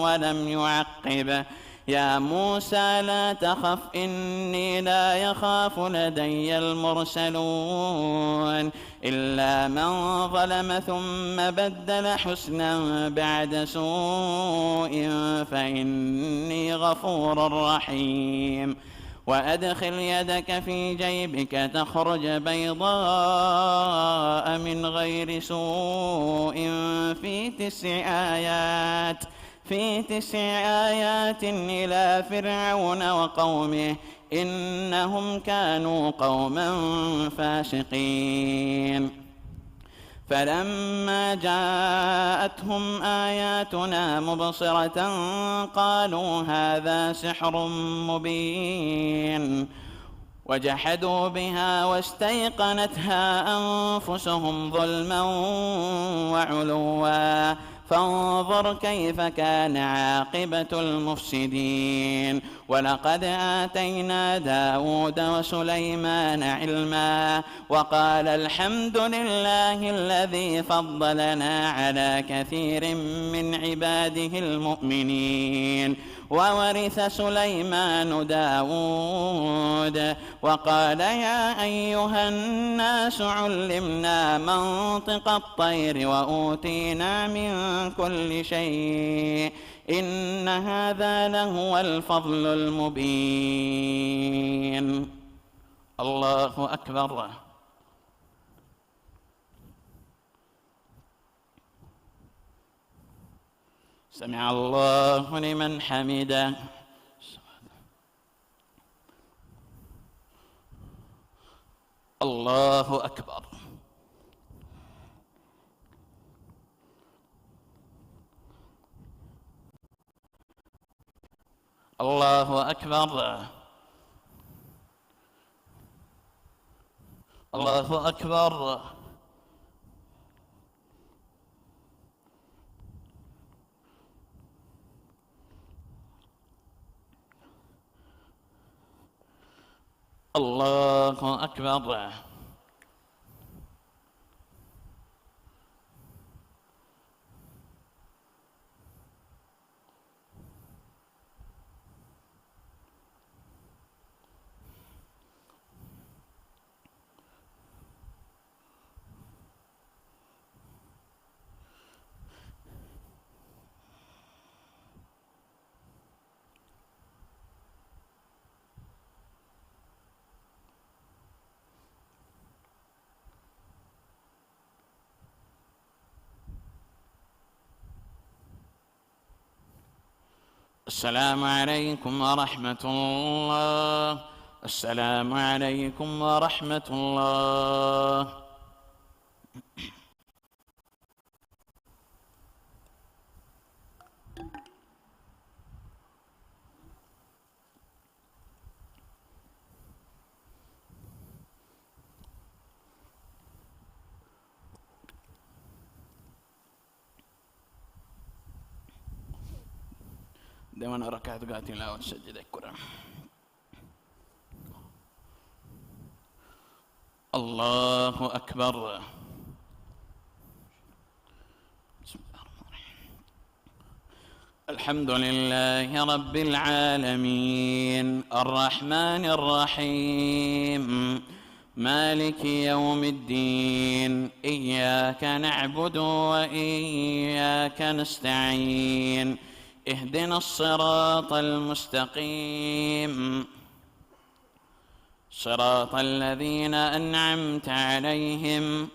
ولم يعقب. يا موسى لا تخف إني لا يخاف لدي المرسلون إلا من ظلم ثم بدل حسنا بعد سوء فإني غفور رحيم. وأدخل يدك في جيبك تخرج بيضاء من غير سوء في 9 آيات إلى فرعون وقومه إنهم كانوا قوما فاسقين. فلما جاءتهم آياتنا مبصرة قالوا هذا سحر مبين، وجحدوا بها واستيقنتها أنفسهم ظلما وعلوا فانظر كيف كان عاقبة المفسدين. ولقد آتينا داود وسليمان علما وقال الحمد لله الذي فضلنا على كثير من عباده المؤمنين. وورث سليمان داود وقال يا أيها الناس علمنا منطق الطير وأوتينا من كل شيء إن هذا لهو الفضل المبين. الله أكبر. سمع الله لمن حمده. الله أكبر. الله أكبر. الله أكبر. الله أكبر. السلام عليكم ورحمة الله. السلام عليكم ورحمة الله. دائما ركعت قاتل لا وتسجد القرآن. الله أكبر. الحمد لله رب العالمين الرحمن الرحيم مالك يوم الدين إياك نعبد وإياك نستعين اهدنا الصراط المستقيم صراط الذين أنعمت عليهم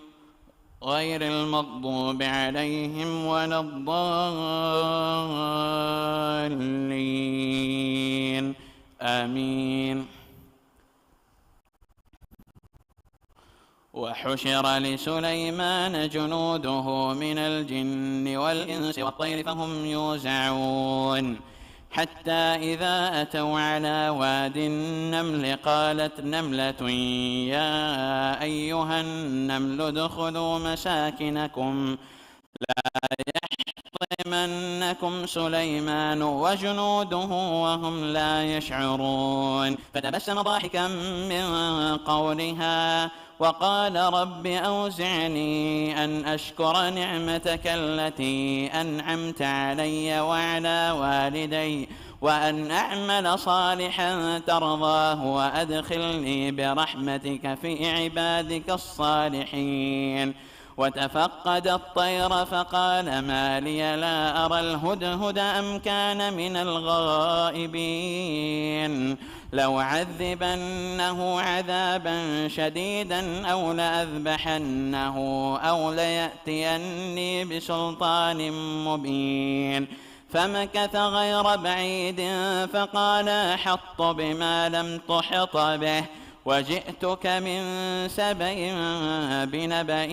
غير المغضوب عليهم ولا الضالين آمين. وحشر لسليمان جنوده من الجن والإنس والطير فهم يوزعون حتى إذا أتوا على واد النمل قالت نملة يا أيها النمل ادخلوا مساكنكم يحطمنكم سليمان وجنوده وهم لا يشعرون فتبسم ضاحكا من قولها وقال رب أوزعني أن أشكر نعمتك التي أنعمت علي وعلى والدي وأن أعمل صالحا ترضاه وأدخلني برحمتك في عبادك الصالحين وتفقد الطير فقال ما لي لا أرى الهدهد أم كان من الغائبين لأعذبنه عذابا شديدا أو لأذبحنه أو ليأتيني بسلطان مبين فمكث غير بعيد فقال أحط بما لم تحط به وجئتك من سبأ بنبأ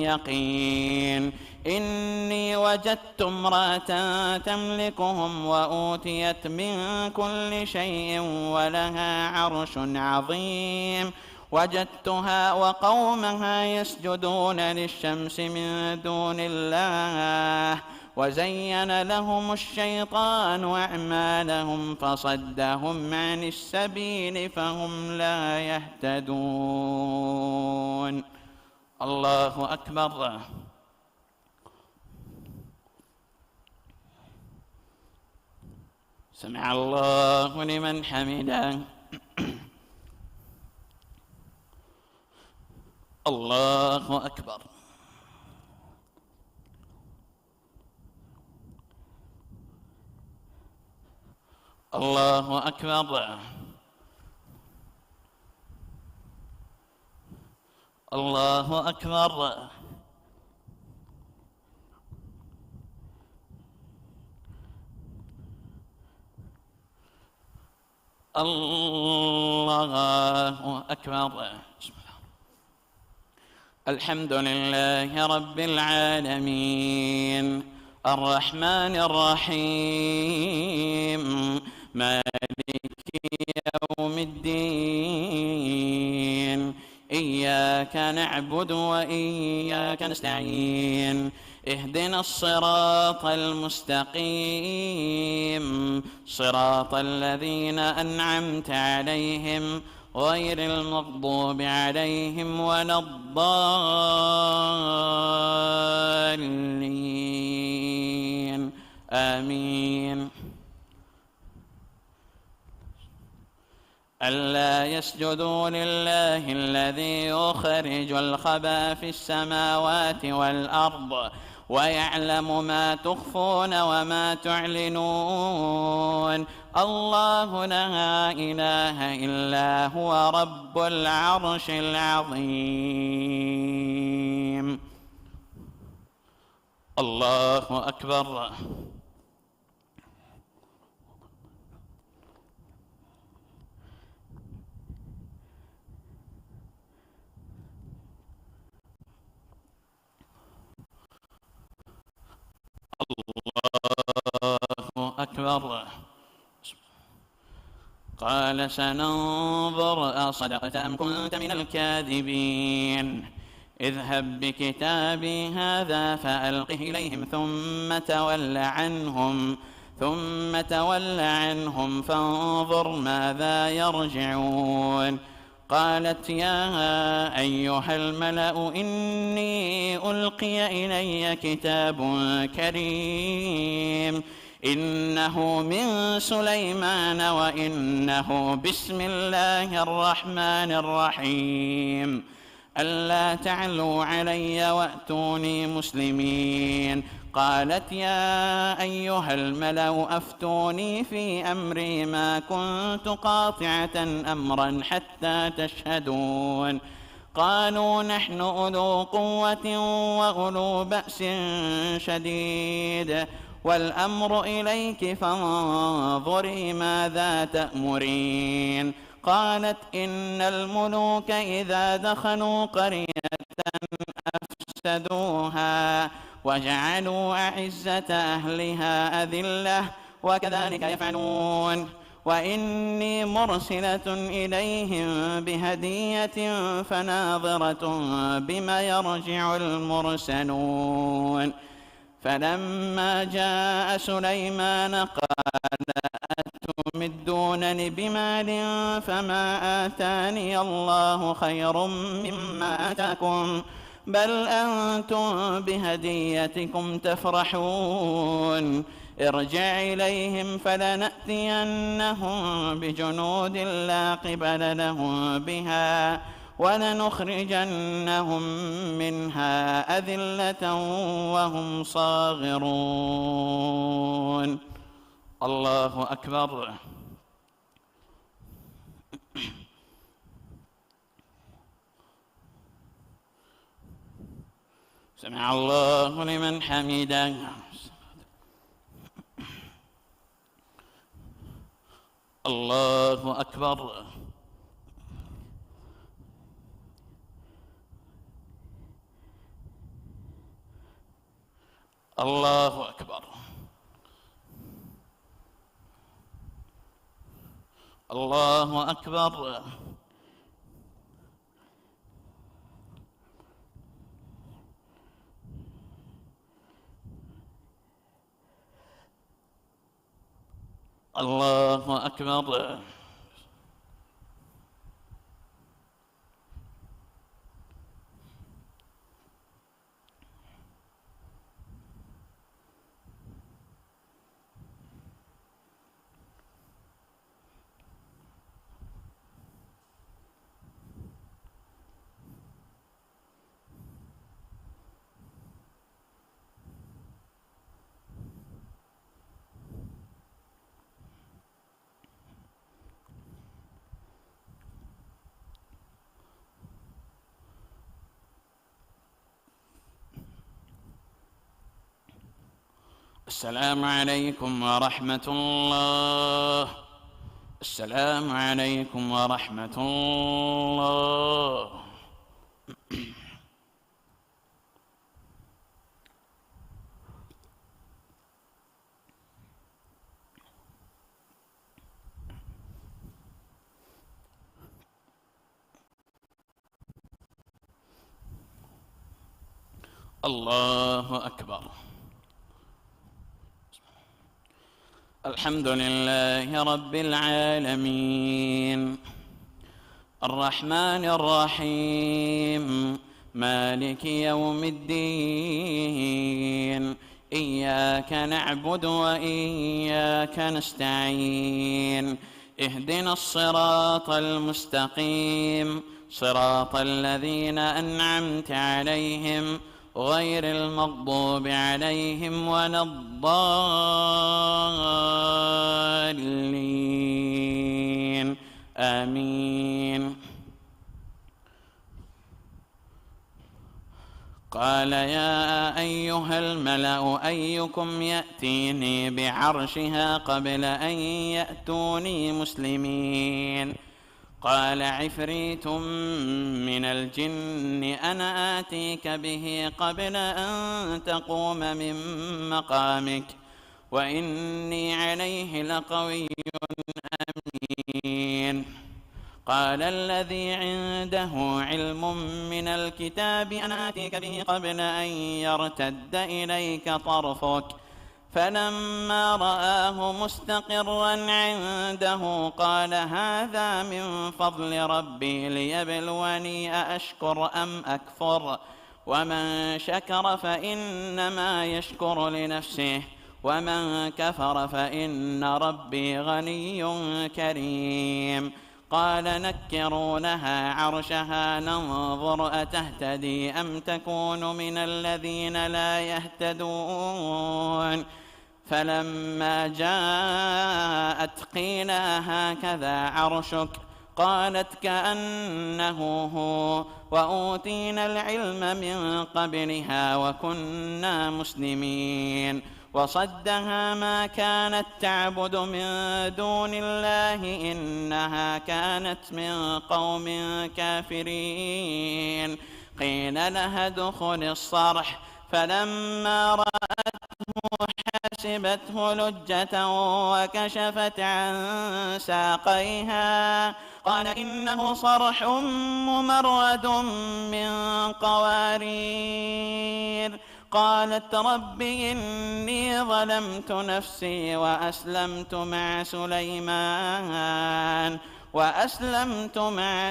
يقين إني وجدت امرأة تملكهم وأوتيت من كل شيء ولها عرش عظيم وجدتها وقومها يسجدون للشمس من دون الله وزين لهم الشيطان أعمالهم فصدهم عن السبيل فهم لا يهتدون. الله أكبر. سمع الله لمن حمده. الله أكبر. الله أكبر. الله أكبر. الله أكبر. الحمد لله رب العالمين الرحمن الرحيم مالك يوم الدين إياك نعبد وإياك نستعين اهدنا الصراط المستقيم صراط الذين أنعمت عليهم غير المغضوب عليهم ولا الضالين آمين. ألا يسجدوا لله الذي يخرج الخبأ في السماوات والأرض ويعلم ما تخفون وما تعلنون الله لا إله إلا هو رب العرش العظيم. الله أكبر. الله أكبر. قال سننظر أصدقت أم كنت من الكاذبين اذهب بكتابي هذا فألقه إليهم ثم تول عنهم فانظر ماذا يرجعون. قالت يا أيها الملأ إني ألقي إلي كتاب كريم إنه من سليمان وإنه بسم الله الرحمن الرحيم ألا تعلوا علي وأتوني مسلمين. قالت يا أيها الملأ أفتوني في أمري ما كنت قاطعة أمرا حتى تشهدون. قالوا نحن أولو قوة وأولو بأس شديد والأمر إليك فانظري ماذا تأمرين. قالت إن الملوك إذا دخلوا قرية أفسدوها وجعلوا أعزة أهلها أذلة وكذلك يفعلون. وإني مرسلة إليهم بهدية فناظرة بما يرجع المرسلون. فلما جاء سليمان قال أتمدونني بمال فما آتاني الله خير مما آتاكم بل أنتم بهديتكم تفرحون. ارجع إليهم فلنأتينهم بجنود لا قبل لهم بها ولنخرجنهم منها أذلة وهم صاغرون. الله أكبر. سمع الله لمن حمده. الله أكبر. الله أكبر. الله أكبر. الله أكبر. السلام عليكم ورحمة الله. السلام عليكم ورحمة الله. الله أكبر. الحمد لله رب العالمين الرحمن الرحيم مالك يوم الدين إياك نعبد وإياك نستعين اهدنا الصراط المستقيم صراط الذين أنعمت عليهم غير المغضوب عليهم ولا الضالين آمين. قال يا أيها الملأ أيكم يأتيني بعرشها قبل أن يأتوني مسلمين. قال عفريت من الجن أنا آتيك به قبل أن تقوم من مقامك وإني عليه لقوي أمين. قال الذي عنده علم من الكتاب أنا آتيك به قبل أن يرتد إليك طرفك فلما رآه مستقرا عنده قال هذا من فضل ربي ليبلوني أأشكر أم أكفر ومن شكر فإنما يشكر لنفسه ومن كفر فإن ربي غني كريم. قال نكروا لها عرشها ننظر أتهتدي أم تكون من الذين لا يهتدون. فلما جاءت قيل هكذا عرشك قالت كأنه هو وأوتينا العلم من قبلها وكنا مسلمين. وصدها ما كانت تعبد من دون الله إنها كانت من قوم كافرين. قيل لها ادخل الصرح فلما رأته فحسبته لجة وكشفت عن ساقيها. قال إنه صرح ممرد من قوارير. قالت رب إني ظلمت نفسي وأسلمت مع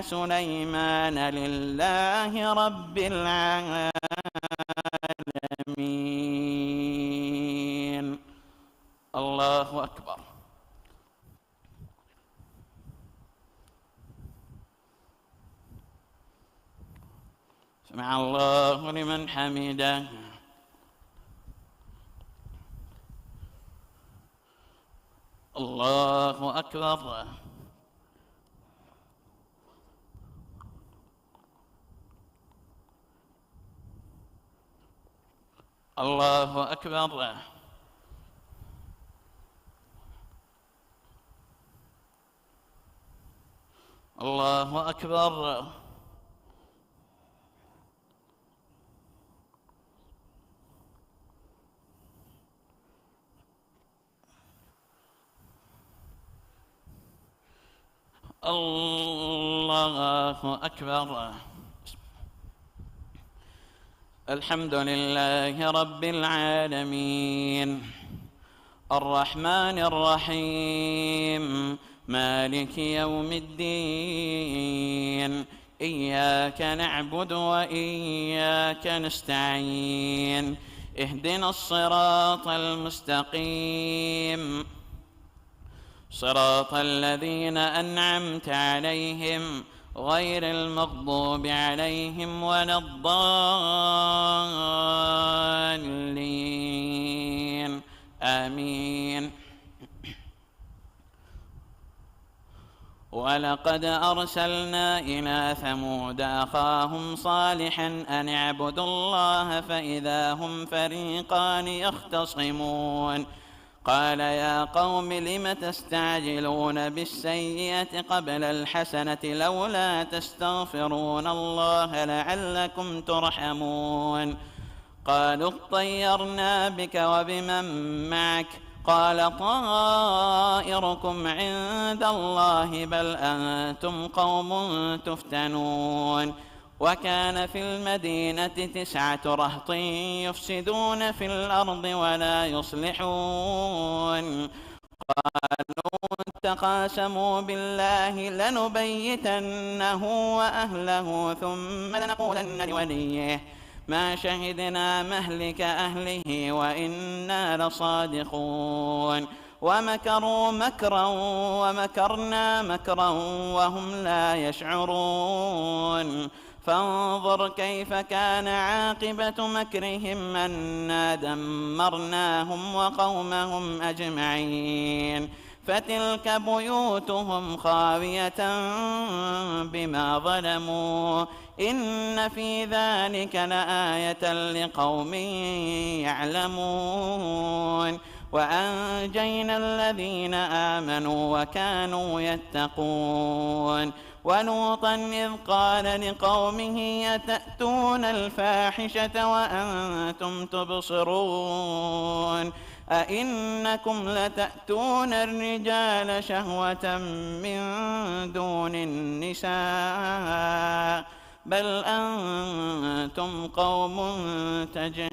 سليمان لله رب العالمين. الله أكبر. سمع الله لمن حمده. الله أكبر. الله أكبر. الله أكبر. الله أكبر. الحمد لله رب العالمين الرحمن الرحيم مالك يوم الدين إياك نعبد وإياك نستعين اهدنا الصراط المستقيم صراط الذين أنعمت عليهم غير المغضوب عليهم ولا الضالين آمين. ولقد أرسلنا إلى ثمود أخاهم صالحا أن اعبدوا الله فإذا هم فريقان يختصمون. قال يا قوم لم تستعجلون بالسيئة قبل الحسنة لولا تستغفرون الله لعلكم ترحمون. قالوا اطيرنا بك وبمن معك قال طائركم عند الله بل أنتم قوم تفتنون. وكان في المدينة 9 رهط يفسدون في الأرض ولا يصلحون. قالوا تقاسموا بالله لنبيتنه وأهله ثم لنقولن لوليه ما شهدنا مهلك أهله وإنا لصادقون. ومكروا مكرا ومكرنا مكرا وهم لا يشعرون. فانظر كيف كان عاقبة مكرهم أنا دمرناهم وقومهم أجمعين. فتلك بيوتهم خاوية بما ظلموا إن في ذلك لآية لقوم يعلمون. وأنجينا الذين آمنوا وكانوا يتقون. ولوطا إذ قال لقومه أتأتون الفاحشة وأنتم تبصرون أئنكم لتأتون الرجال شهوة من دون النساء بل أنتم قوم تجهلون.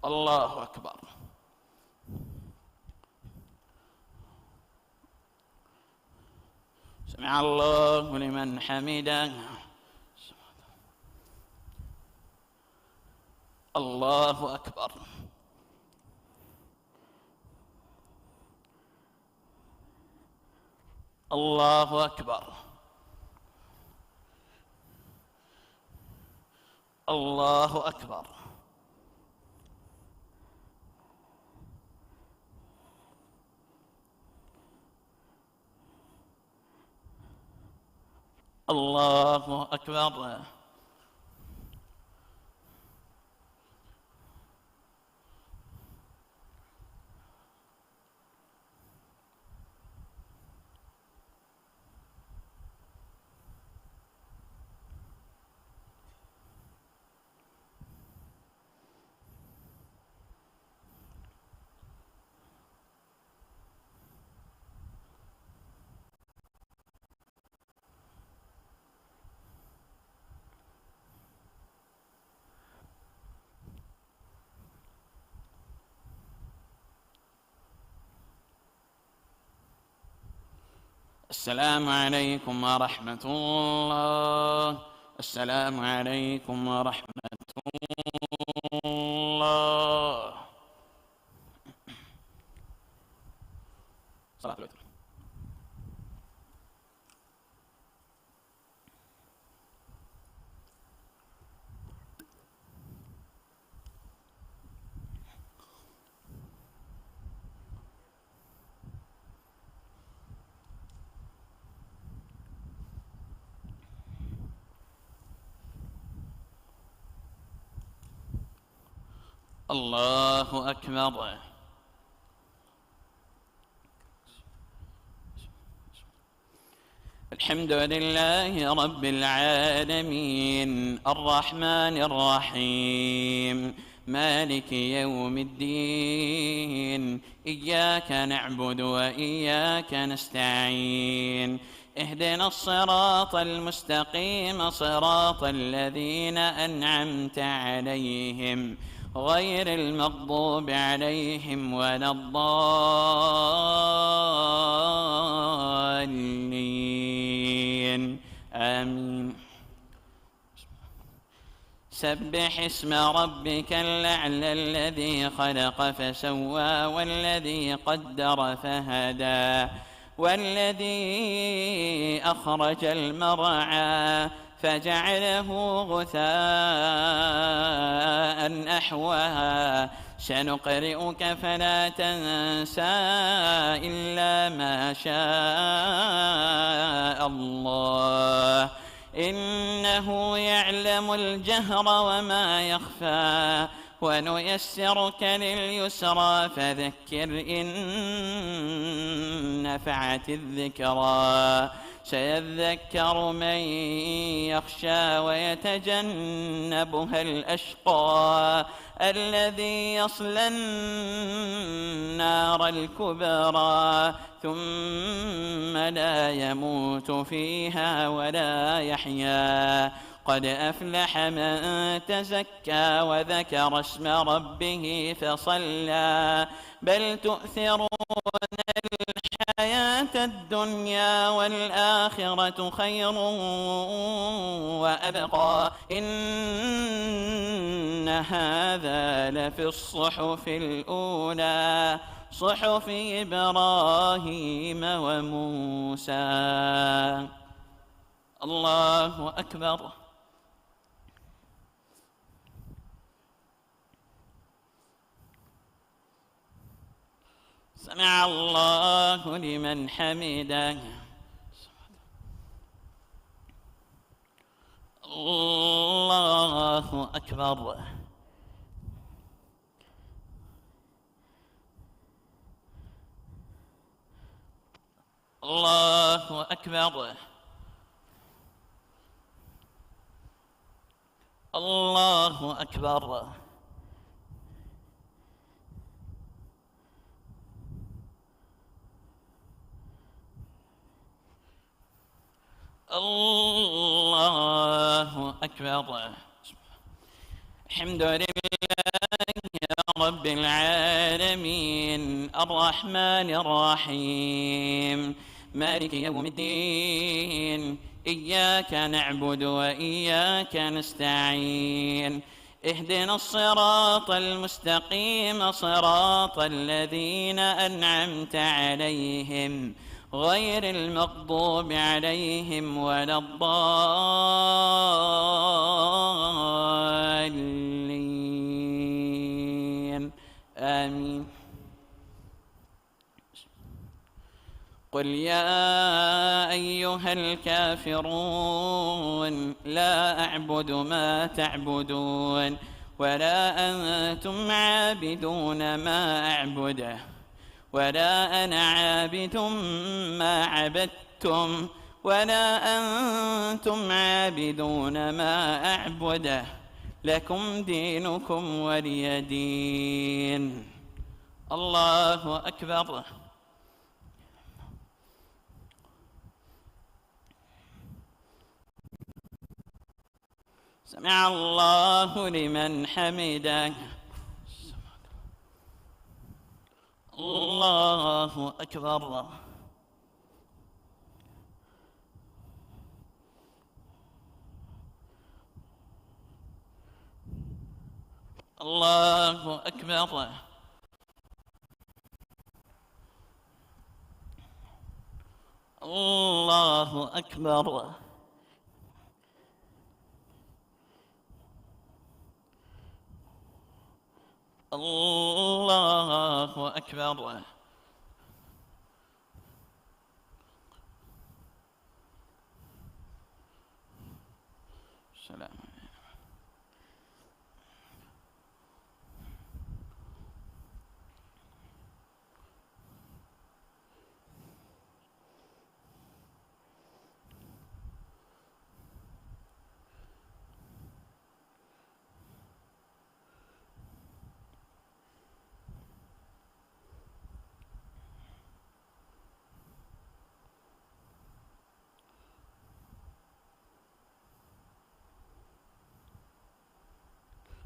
الله أكبر. سمع الله لمن حمده. الله أكبر. الله أكبر. الله أكبر. الله أكبر. السلام عليكم ورحمة الله. السلام عليكم ورحمة الله. صلاة الوتر. الله أكبر. الحمد لله رب العالمين الرحمن الرحيم مالك يوم الدين إياك نعبد وإياك نستعين اهدنا الصراط المستقيم صراط الذين أنعمت عليهم غير المغضوب عليهم ولا الضالين آمين. سبح اسم ربك الأعلى الذي خلق فسوى والذي قدر فهدى والذي أخرج المرعى فجعله غثاء أحوها سنقرئك فلا تنسى إلا ما شاء الله إنه يعلم الجهر وما يخفى ونيسرك لليسرى فذكر إن نفعت الذكرى سيذكر من يخشى ويتجنبها الأشقى الذي يصلى النار الكبرى ثم لا يموت فيها ولا يحيا قد أفلح من تزكى وذكر اسم ربه فصلى بل تؤثرون الحياة الدنيا والآخرة خير وأبقى إن هذا لفي الصحف الأولى صحف إبراهيم وموسى. الله أكبر. سمع الله لمن حمده. الله أكبر. الله أكبر. الله أكبر. الله أكبر. الحمد لله رب العالمين الرحمن الرحيم مالك يوم الدين إياك نعبد وإياك نستعين اهدنا الصراط المستقيم صراط الذين أنعمت عليهم غير المغضوب عليهم ولا الضالين آمين. قل يا أيها الكافرون لا أعبد ما تعبدون ولا أنتم عابدون ما أعبده ولا أنا عابد ما عبدتم ولا أنتم عابدون ما أعبده لكم دينكم ولي دين. الله أكبر. سمع الله لمن حمده. الله أكبر. الله أكبر. الله أكبر. الله أكبر. السلام.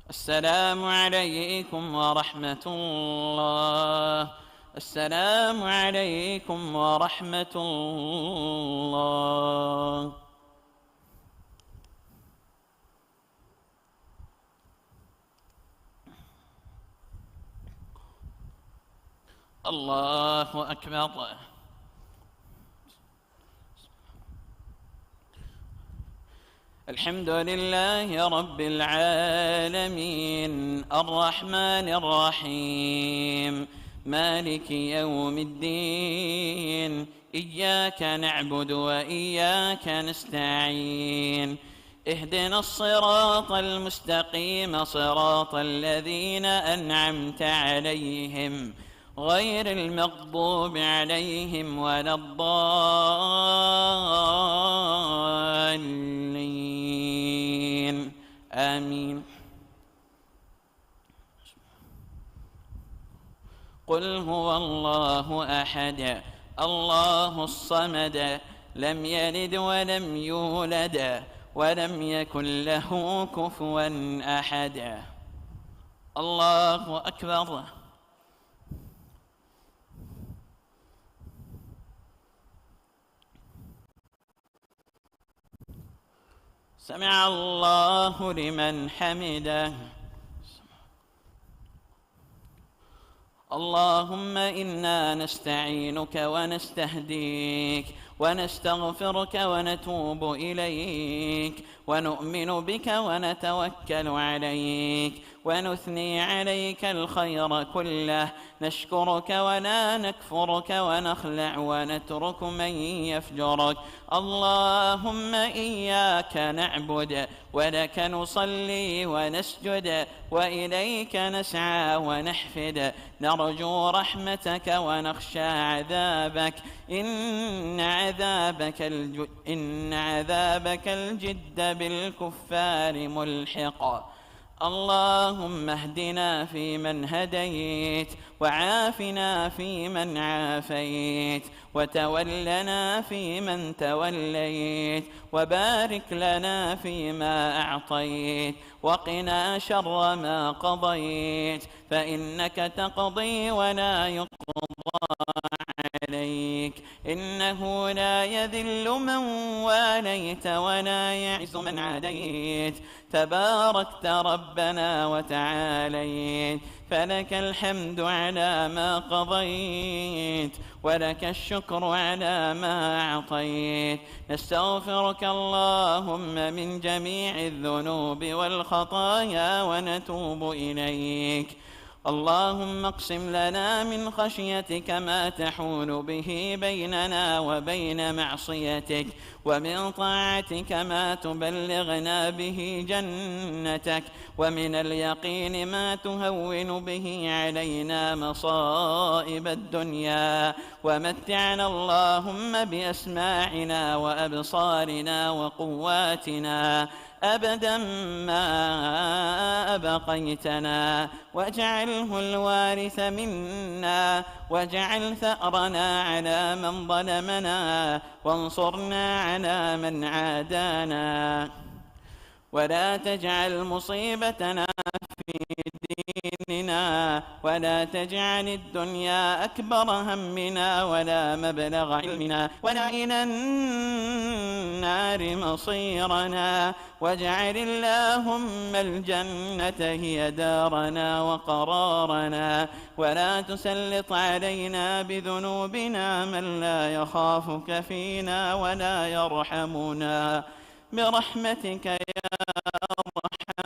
السلام عليكم ورحمة الله. السلام عليكم ورحمة الله. الله أكبر. الحمد لله رب العالمين الرحمن الرحيم مالك يوم الدين إياك نعبد وإياك نستعين اهدنا الصراط المستقيم صراط الذين أنعمت عليهم غير المغضوب عليهم ولا الضالين آمين. قل هو الله أحد الله الصمد لم يلد ولم يولد ولم يكن له كفوا أحد. الله أكبر. سمع الله لمن حمده. اللهم إنا نستعينك ونستهديك ونستغفرك ونتوب إليك ونؤمن بك ونتوكل عليك ونثني عليك الخير كله نشكرك ولا نكفرك ونخلع ونترك من يفجرك. اللهم إياك نعبد ولك نصلي ونسجد وإليك نسعى ونحفد نرجو رحمتك ونخشى عذابك إن عذابك الجد بالكفار ملحق. اللهم اهدنا فيمن هديت وعافنا فيمن عافيت وتولنا فيمن توليت وبارك لنا فيما أعطيت وقنا شر ما قضيت فإنك تقضي ولا يقضى عليك إنه لا يذل من واليت ولا يعز من عاديت تباركت ربنا وتعاليت فلك الحمد على ما قضيت ولك الشكر على ما أعطيت. نستغفرك اللهم من جميع الذنوب والخطايا ونتوب إليك. اللهم اقسم لنا من خشيتك ما تحول به بيننا وبين معصيتك ومن طاعتك ما تبلغنا به جنتك ومن اليقين ما تهون به علينا مصائب الدنيا ومتعنا اللهم بأسماعنا وأبصارنا وقواتنا أبدا ما أبقيتنا واجعله الوارث منا واجعل ثأرنا على من ظلمنا وانصرنا على من عادانا ولا تجعل مصيبتنا في ديننا ديننا ولا تجعل الدنيا أكبر همنا ولا مبلغ علمنا ولا إلى النار مصيرنا واجعل اللهم الجنة هي دارنا وقرارنا ولا تسلط علينا بذنوبنا من لا يخافك فينا ولا يرحمنا برحمتك يا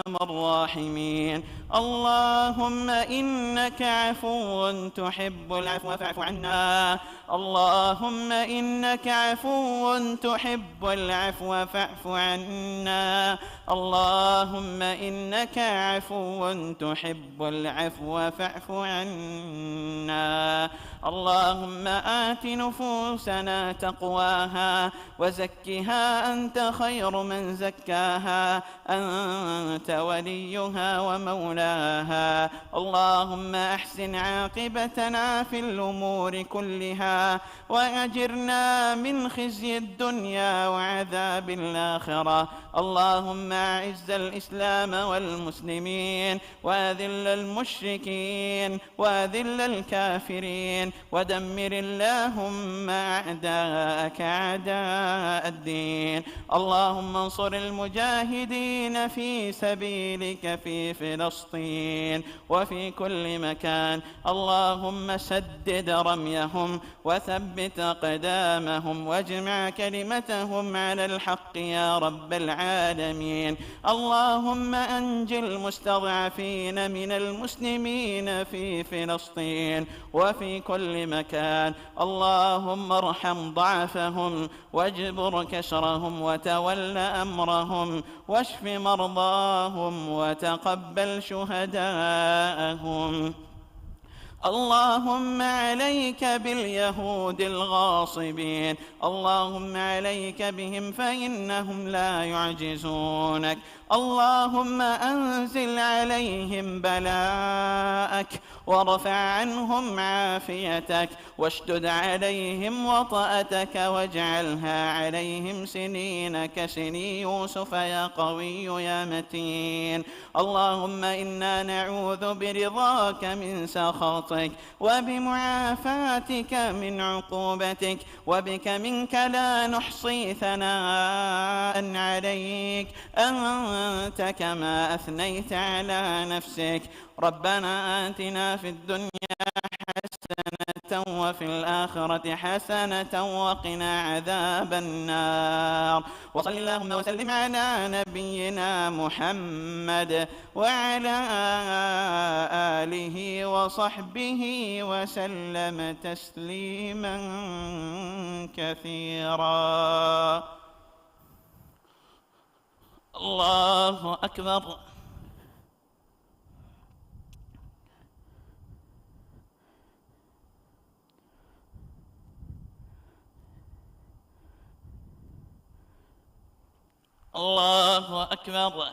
أرحم الراحمين. اللهم إنك عفو تحب العفو فاعف عنا. اللهم إنك عفو تحب العفو فاعف عنا. اللهم إنك عفو تحب العفو فاعف عنا. اللهم آت نفوسنا تقواها وزكها أنت خير من زكاها أنت وليها ومولاها. اللهم أحسن عاقبتنا في الأمور كلها وأجرنا من خزي الدنيا وعذاب الآخرة. اللهم أعز الإسلام والمسلمين وأذل المشركين وأذل الكافرين ودمر اللهم أعداءك أعداء الدين. اللهم انصر المجاهدين في سبيلك في فلسطين وفي كل مكان. اللهم سدد رميهم وثبت أقدامهم واجمع كلمتهم على الحق يا رب العالمين. اللهم أنج المستضعفين من المسلمين في فلسطين وفي كل مكان. اللهم ارحم ضعفهم واجبر كسرهم وتول أمرهم واشف مرضاهم وتقبل شهداءهم. اللهم عليك باليهود الغاصبين. اللهم عليك بهم فإنهم لا يعجزونك. اللهم أنزل عليهم بلاءك وارفع عنهم عافيتك واشدد عليهم وطأتك واجعلها عليهم سنين كسني يوسف يا قوي يا متين. اللهم إنا نعوذ برضاك من سخطك وبمعافاتك من عقوبتك وبك منك لا نحصي ثناء عليك أنت كما أثنيت على نفسك. ربنا آتنا في الدنيا حسنة وفي الآخرة حسنة وقنا عذاب النار. وصل اللهم وسلم على نبينا محمد وعلى آله وصحبه وسلم تسليما كثيرا. الله أكبر. الله أكبر.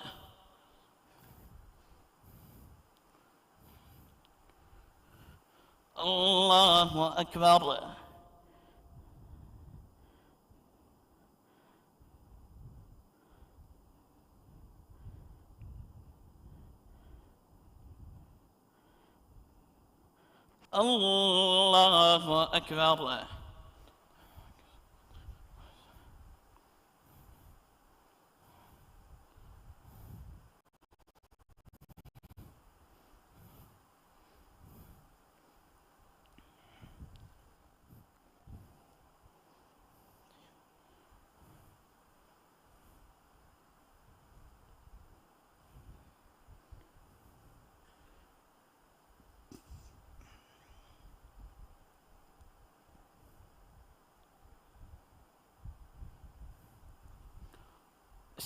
الله أكبر. الله أكبر.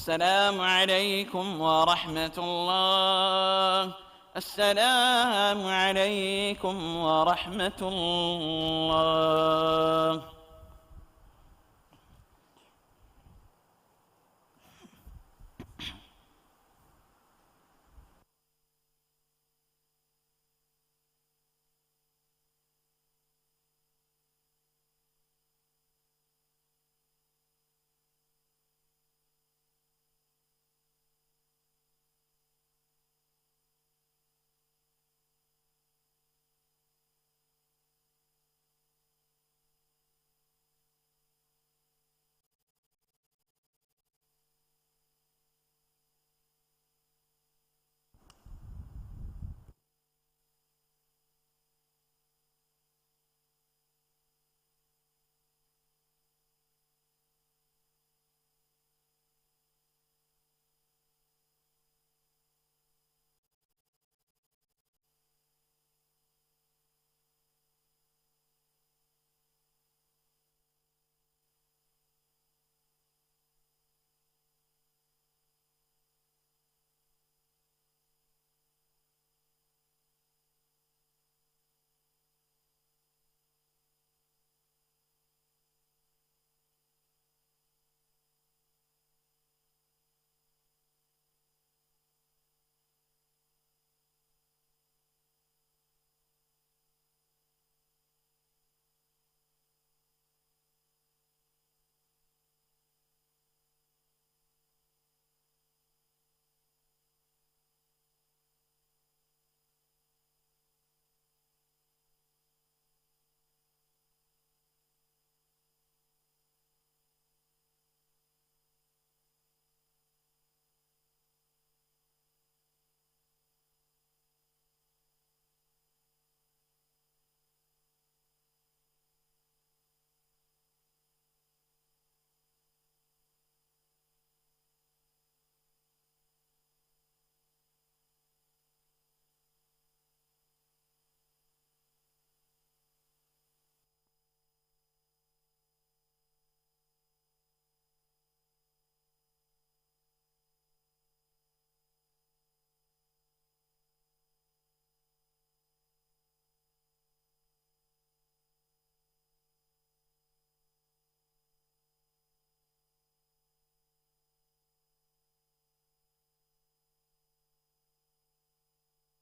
السلام عليكم ورحمة الله. السلام عليكم ورحمة الله.